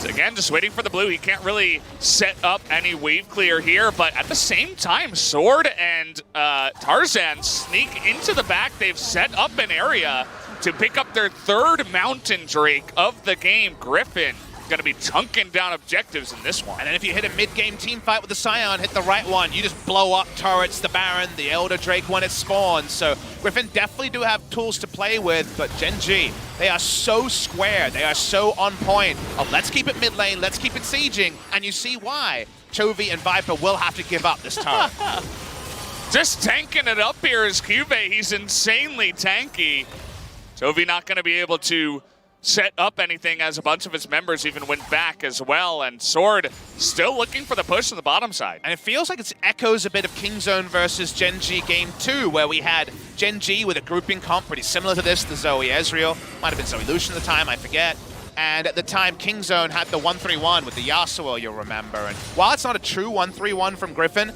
And again, just waiting for the blue. He can't really set up any wave clear here, but at the same time, Sword and Tarzan sneak into the back. They've set up an area to pick up their 3rd Mountain Drake of the game. GRIFFIN going to be chunking down objectives in this one. And then if you hit a mid-game team fight with the Scion, hit the right one, you just blow up turrets, the Baron, the Elder Drake when it spawns. So GRIFFIN definitely do have tools to play with, but Gen.G, they are so square, they are so on point of let's keep it mid lane, let's keep it sieging, and you see why Chovy and Viper will have to give up this turret. Just tanking it up here is Cube. He's insanely tanky. Chovy not going to be able to set up anything as a bunch of his members even went back as well, and Sword still looking for the push on the bottom side. And it feels like it echoes a bit of Kingzone versus Gen.G Game 2, where we had Gen.G with a grouping comp pretty similar to this, the Zoe Ezreal. Might have been Zoe Lucian at the time, I forget. And at the time, Kingzone had the 1-3-1 with the Yasuo, you'll remember. And while it's not a true 1-3-1 from Griffin,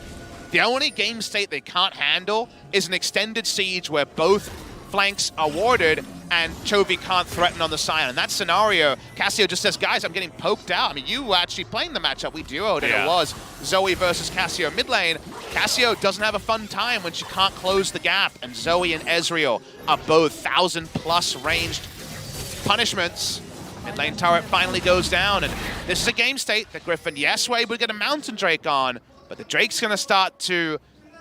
the only game state they can't handle is an extended siege where both flanks are warded and Chovy can't threaten on the side. In that scenario, Cassio just says, guys, I'm getting poked out. I mean, you were actually playing the matchup. We duoed, and it was Zoe versus Cassio mid lane. Cassio doesn't have a fun time when she can't close the gap, and Zoe and Ezreal are both 1,000+ ranged punishments. Mid lane turret finally goes down, and this is a game state that Griffin, yes, were able to get a Mountain Drake on, but the Drake's going to start to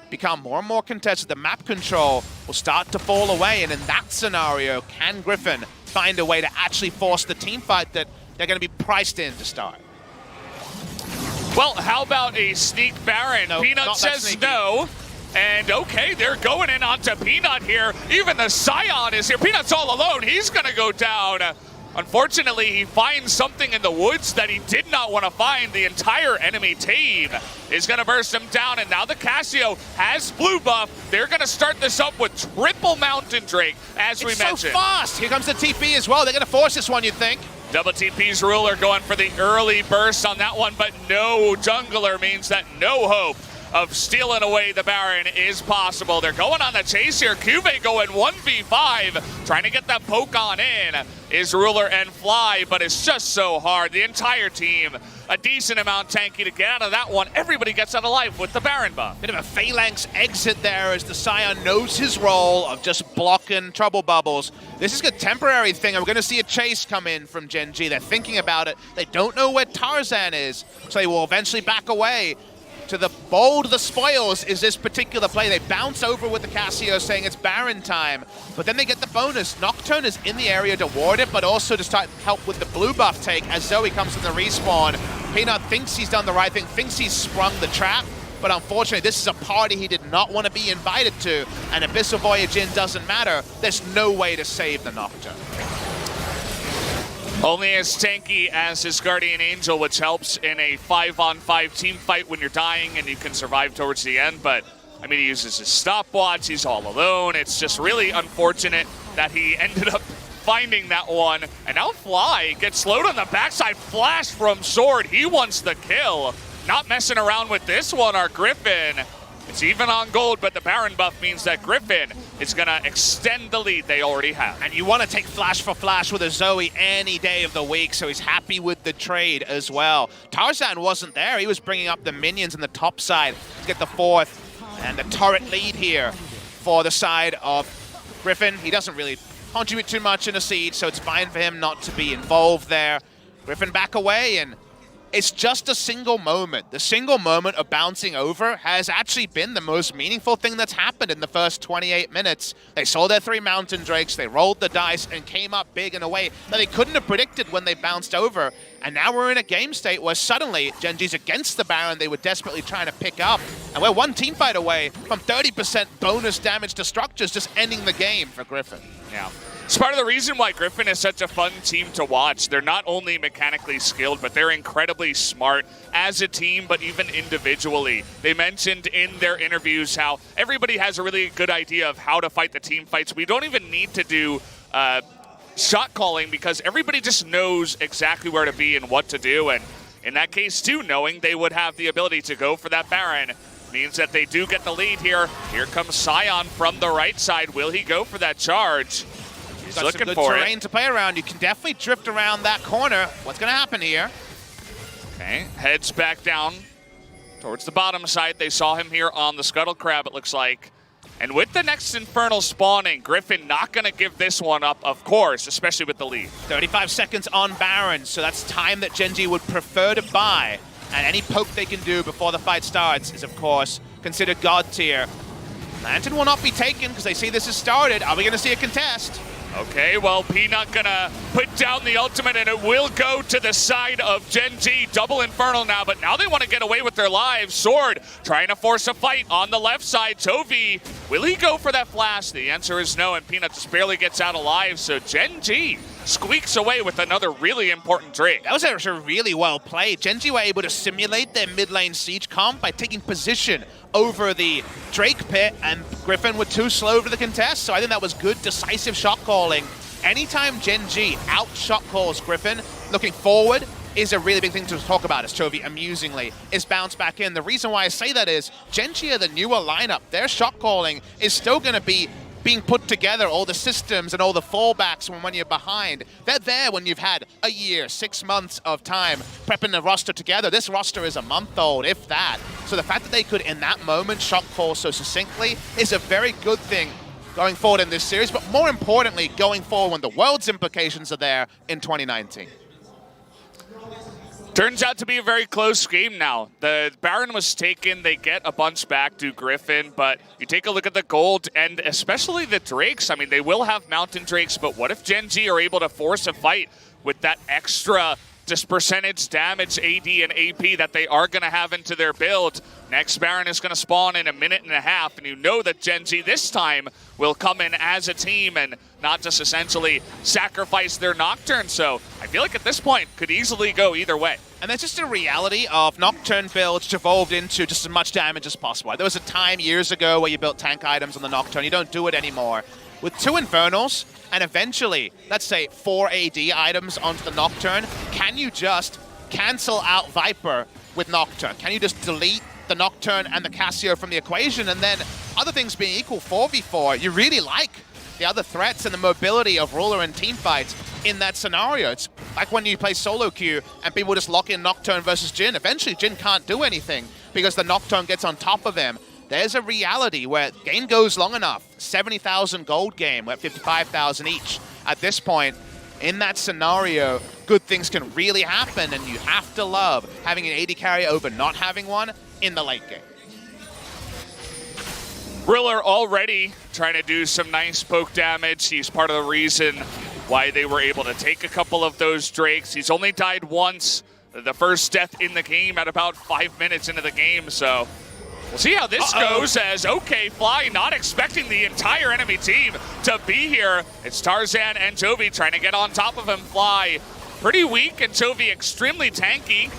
become more and more contested. The map control will start to fall away, and in that scenario, can Griffin find a way to actually force the team fight that they're going to be priced in to start? Well, how about a sneak Baron? No, Peanut says no. And okay, they're going in onto Peanut here. Even the Scion is here. Peanut's all alone. He's going to go down. Unfortunately, he finds something in the woods that he did not want to find. The entire enemy team is going to burst him down, and now the Cassio has blue buff. They're going to start this up with triple Mountain Drake, as we mentioned. So fast! Here comes the TP as well. They're going to force this one, you'd think. Double TP's Ruler going for the early burst on that one, but no jungler means that no hope of stealing away the Baron is possible. They're going on the chase here. Cube going 1v5, trying to get that poke on in is Ruler and Fly, but it's just so hard. The entire team, a decent amount tanky to get out of that one. Everybody gets out of life with the Baron buff. Bit of a Phalanx exit there as the Scion knows his role of just blocking trouble bubbles. This is a temporary thing, and we're going to see a chase come in from Gen.G. They're thinking about it. They don't know where Tarzan is, so they will eventually back away. To the bold, the spoils is this particular play. They bounce over with the Cassio saying it's Baron time, but then they get the bonus. Nocturne is in the area to ward it, but also to start help with the blue buff take as Zoe comes in the respawn. Peanut thinks he's done the right thing, thinks he's sprung the trap, but unfortunately this is a party he did not want to be invited to, and Abyssal Voyage in doesn't matter. There's no way to save the Nocturne. Only as tanky as his Guardian Angel, which helps in a 5-on-5 team fight when you're dying and you can survive towards the end. But, I mean, he uses his stopwatch, he's all alone. It's just really unfortunate that he ended up finding that one. And now Fly gets slowed on the backside, flash from Sword. He wants the kill. Not messing around with this one, our Griffin. It's even on gold, but the Baron buff means that Griffin is going to extend the lead they already have. And you want to take flash for flash with a Zoe any day of the week, so he's happy with the trade as well. Tarzan wasn't there. He was bringing up the minions on the top side to get the fourth and the turret lead here for the side of Griffin. He doesn't really contribute too much in a siege, so it's fine for him not to be involved there. Griffin back away, and it's just a single moment. The single moment of bouncing over has actually been the most meaningful thing that's happened in the first 28 minutes. They saw their 3 Mountain Drakes, they rolled the dice and came up big in a way that they couldn't have predicted when they bounced over. And now we're in a game state where suddenly Gen.G's against the Baron they were desperately trying to pick up. And we're one team fight away from 30% bonus damage to structures, just ending the game for Griffin. Yeah. It's part of the reason why Griffin is such a fun team to watch. They're not only mechanically skilled, but they're incredibly smart as a team, but even individually. They mentioned in their interviews how everybody has a really good idea of how to fight the team fights. We don't even need to do shot calling because everybody just knows exactly where to be and what to do. And in that case, too, knowing they would have the ability to go for that Baron means that they do get the lead here. Here comes Scion from the right side. Will he go for that charge? He's got looking some good for terrain it. to play around. You can definitely drift around that corner. What's going to happen here? Okay, heads back down towards the bottom side. They saw him here on the Scuttle Crab, it looks like. And with the next Infernal spawning, Griffin not going to give this one up, of course, especially with the lead. 35 seconds on Baron, so that's time that Gen.G would prefer to buy. And any poke they can do before the fight starts is, of course, considered God tier. Lantern will not be taken because they see this has started. Are we going to see a contest? Okay, well, Peanut gonna put down the ultimate, and it will go to the side of Gen.G. Double Infernal now, but now they want to get away with their lives. Sword trying to force a fight on the left side. Tovi, will he go for that flash? The answer is no, and Peanut just barely gets out alive, so Gen.G squeaks away with another really important Drake. That was actually really well played. Gen.G were able to simulate their mid lane siege comp by taking position over the Drake pit, and Griffin were too slow to the contest, so I think that was good decisive shot calling anytime Gen.G out-shot calls Griffin, looking forward is a really big thing to talk about, as Chovy amusingly is bounced back in. The reason why I say that is Gen.G are the newer lineup. Their shot calling is still going to be being put together, all the systems and all the fallbacks when you're behind. They're there when you've had a year, 6 months of time prepping the roster together. This roster is a month old, if that. So the fact that they could, in that moment, shot call so succinctly is a very good thing going forward in this series, but more importantly, going forward when the world's implications are there in 2019. Turns out to be a very close game now. The Baron was taken, they get a bunch back to Griffin, but you take a look at the gold and especially the Drakes. I mean, they will have Mountain Drakes, but what if Gen.G are able to force a fight with that extra just percentage damage, AD and AP that they are going to have into their build? Next Baron is going to spawn in a minute and a half, and you know that Gen.G this time will come in as a team and not just essentially sacrifice their Nocturne. So I feel like at this point could easily go either way. And that's just a reality of Nocturne builds evolved into just as much damage as possible. There was a time years ago where you built tank items on the Nocturne. You don't do it anymore. With 2 Infernals and eventually, let's say 4 AD items onto the Nocturne, can you just cancel out Viper with Nocturne? Can you just delete the Nocturne and the Cassio from the equation, and then other things being equal, 4v4, you really like the other threats and the mobility of Ruler and team fights in that scenario. It's like when you play solo queue and people just lock in Nocturne versus Jhin. Eventually Jhin can't do anything because the Nocturne gets on top of him. There's a reality where game goes long enough, 70,000 gold game, we're at 55,000 each. At this point, in that scenario, good things can really happen, and you have to love having an AD carry over not having one in the late game. Ruler already trying to do some nice poke damage. He's part of the reason why they were able to take a couple of those Drakes. He's only died once, the first death in the game at about 5 minutes into the game, so we'll see how this goes as Fly not expecting the entire enemy team to be here. It's Tarzan and Chovy trying to get on top of him. Fly pretty weak and Chovy extremely tanky.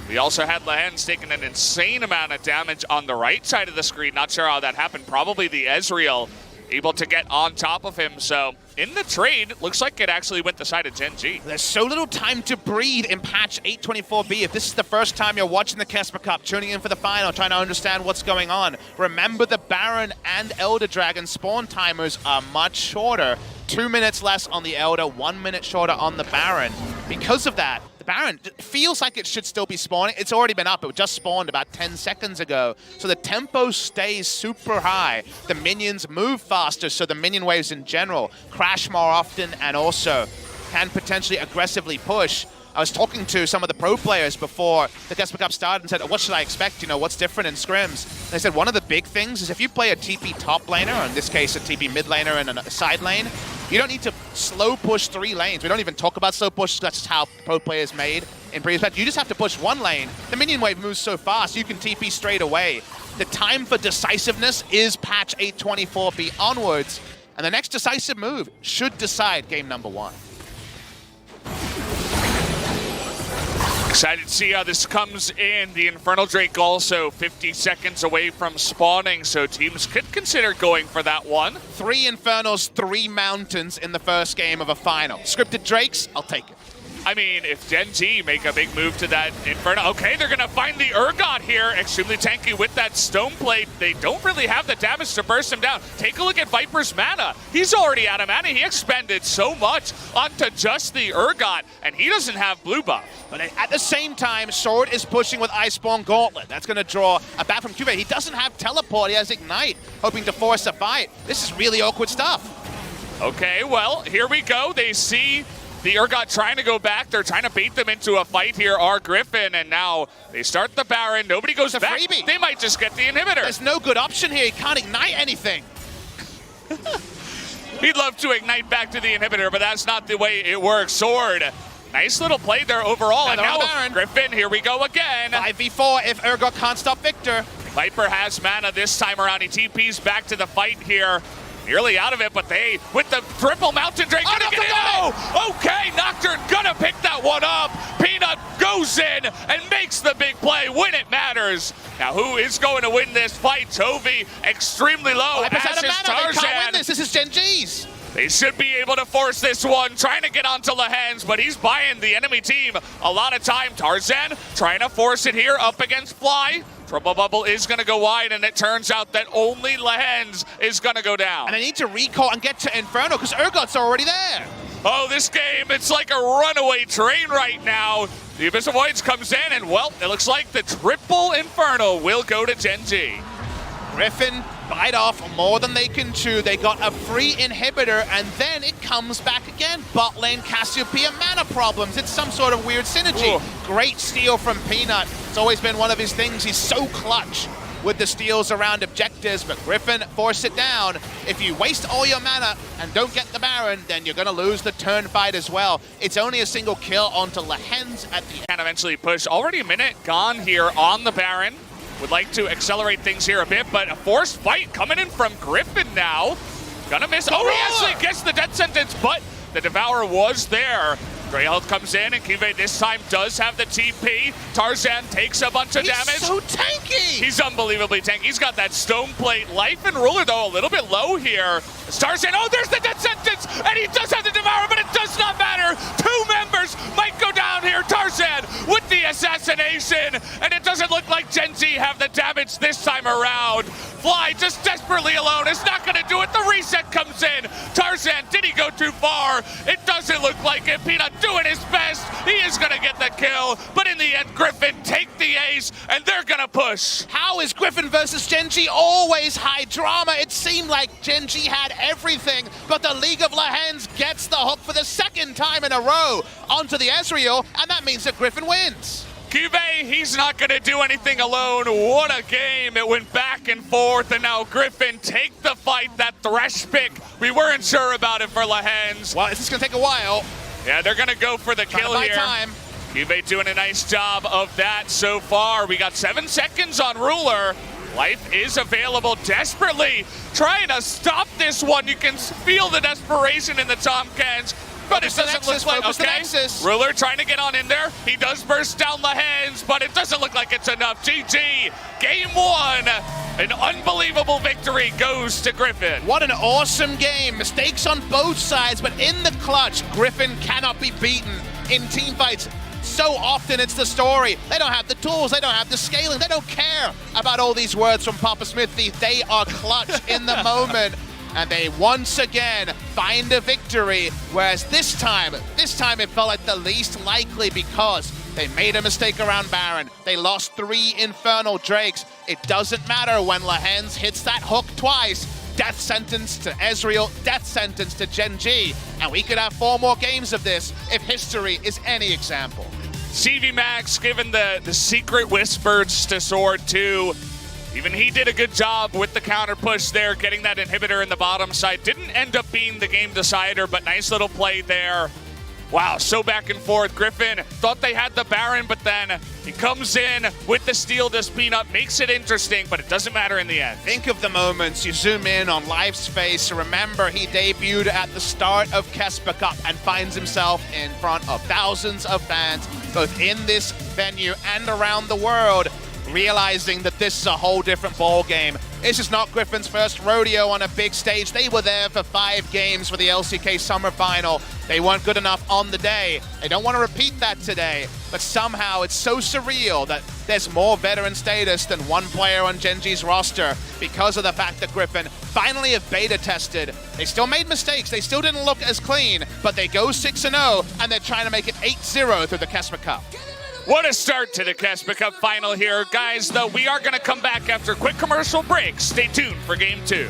We also had Lehens taking an insane amount of damage on the right side of the screen. Not sure how that happened. Probably the Ezreal able to get on top of him. So in the trade, looks like it actually went the side of Gen.G. There's so little time to breathe in patch 824B. If this is the first time you're watching the KeSPA Cup, tuning in for the final, trying to understand what's going on, remember the Baron and Elder Dragon spawn timers are much shorter. 2 minutes less on the Elder, 1 minute shorter on the Baron. Because of that, the Baron feels like it should still be spawning. It's already been up. It just spawned about 10 seconds ago. So the tempo stays super high. The minions move faster, so the minion waves in general crash more often and also can potentially aggressively push. I was talking to some of the pro players before the KeSPA Cup started and said, what should I expect? You know, what's different in scrims? And they said one of the big things is if you play a TP top laner, or in this case a TP mid laner and a side lane, you don't need to slow push 3 lanes. We don't even talk about slow push. That's just how pro players made in previous patches. You just have to push 1 lane. The minion wave moves so fast, you can TP straight away. The time for decisiveness is patch 824B onwards, and the next decisive move should decide game number 1. Excited to see how this comes in. The Infernal Drake also 50 seconds away from spawning, so teams could consider going for that one. 3 Infernals, 3 Mountains in the first game of a final. Scripted Drakes, I'll take it. I mean, if Gen.G make a big move to that Inferno, okay, they're gonna find the Urgot here, extremely tanky with that Stone Plate. They don't really have the damage to burst him down. Take a look at Viper's mana. He's already out of mana. He expended so much onto just the Urgot, and he doesn't have blue buff. But at the same time, Sword is pushing with Iceborne Gauntlet. That's gonna draw a bat from Cube. He doesn't have Teleport, he has Ignite, hoping to force a fight. This is really awkward stuff. Okay, well, here we go. They see the Urgot trying to go back. They're trying to bait them into a fight here, are Griffin, and now they start the Baron. Nobody goes back. Freebie. They might just get the inhibitor. There's no good option here. He can't ignite anything. He'd love to ignite back to the inhibitor, but that's not the way it works. Sword, nice little play there overall. And now Baron. Griffin, here we go again. 5v4 if Urgot can't stop Victor. Viper has mana this time around. He TPs back to the fight here. nearly out of it, but they, with the triple Mountain Drake, gonna get it. Oh, okay, Nocturne gonna pick that one up. Peanut goes in and makes the big play when it matters. Now, who is going to win this fight? Tovi extremely low. As is Tarzan. They can't win this. This is Gen.G's. They should be able to force this one, trying to get onto Lehens, but he's buying the enemy team a lot of time. Tarzan trying to force it here up against Fly. Triple Bubble is going to go wide, and it turns out that only Lehens is going to go down. And they need to recall and get to Inferno because Urgot's already there. Oh, this game, it's like a runaway train right now. The Abyss of Voids comes in, and well, it looks like the triple Inferno will go to Gen.G. Griffin bite off more than they can chew. They got a free inhibitor, and then it comes back again. Bot lane, Cassiopeia, mana problems. It's some sort of weird synergy. Ooh. Great steal from Peanut. It's always been one of his things. He's so clutch with the steals around objectives, but Griffin forced it down. If you waste all your mana and don't get the Baron, then you're gonna lose the turn fight as well. It's only a single kill onto Lehens at the end. Can eventually push. Already a minute gone here on the Baron. Would like to accelerate things here a bit, but a forced fight coming in from Griffin now. Gonna miss. Oh, he actually gets the death sentence, but the Devourer was there. Grey Health comes in, and Kive this time does have the TP. Tarzan takes a bunch of damage. He's so tanky! He's unbelievably tanky. He's got that stone plate. Life and Ruler, though, a little bit low here. It's Tarzan, oh, there's the death sentence, and he does have the Devourer, but it does not matter. Two members might go down here. Tarzan with the assassination, and it doesn't look like Gen.G have the damage this time around. Fly just desperately alone is not gonna do it. The reset comes in. Tarzan, did he go too far? It doesn't look like it. Peanut doing his best. He is gonna get the kill, but in the end, Griffin take the ace, and they're gonna push. How is Griffin versus Gen.G always high drama? It seemed like Gen.G had everything, but the League of Lehens gets the hook for the second time in a row onto the Ezreal, and that means that Griffin wins. Kive, he's not going to do anything alone. What a game. It went back and forth, and now Griffin take the fight. That Thresh pick, we weren't sure about it for Lehens. Well, this is going to take a while. Yeah, they're going to go for the kill here. Time. Kive doing a nice job of that so far. We got 7 seconds on Ruler. Life is available desperately. Trying to stop this one. You can feel the desperation in the Tomcats. But it doesn't look like, okay, Ruler trying to get on in there. He does burst down the hands, but it doesn't look like it's enough. GG, game 1. An unbelievable victory goes to Griffin. What an awesome game. Mistakes on both sides, but in the clutch, Griffin cannot be beaten in team fights. So often it's the story. They don't have the tools, they don't have the scaling, they don't care about all these words from Papa Smithy. They are clutch in the moment. And they once again find a victory, whereas this time it felt like the least likely because they made a mistake around Baron. They lost 3 Infernal Drakes. It doesn't matter when Lehens hits that hook twice. Death sentence to Ezreal, death sentence to Gen.G. And we could have 4 more games of this if history is any example. CV Max given the secret whispers to Sword 2. Even he did a good job with the counter push there, getting that inhibitor in the bottom side. Didn't end up being the game decider, but nice little play there. Wow, so back and forth. Griffin thought they had the Baron, but then he comes in with the steal to speed up, makes it interesting, but it doesn't matter in the end. Think of the moments. You zoom in on Life's face. Remember, he debuted at the start of KeSPA Cup and finds himself in front of thousands of fans, both in this venue and around the world, realizing that this is a whole different ball game. This is not Griffin's first rodeo on a big stage. They were there for 5 games for the LCK Summer Final. They weren't good enough on the day. They don't want to repeat that today, but somehow it's so surreal that there's more veteran status than one player on Gen.G's roster because of the fact that Griffin finally have beta tested. They still made mistakes. They still didn't look as clean, but they go 6-0, and they're trying to make it 8-0 through the KeSPA Cup. What a start to the KeSPA Cup final here. Guys, though, we are going to come back after a quick commercial break. Stay tuned for Game 2.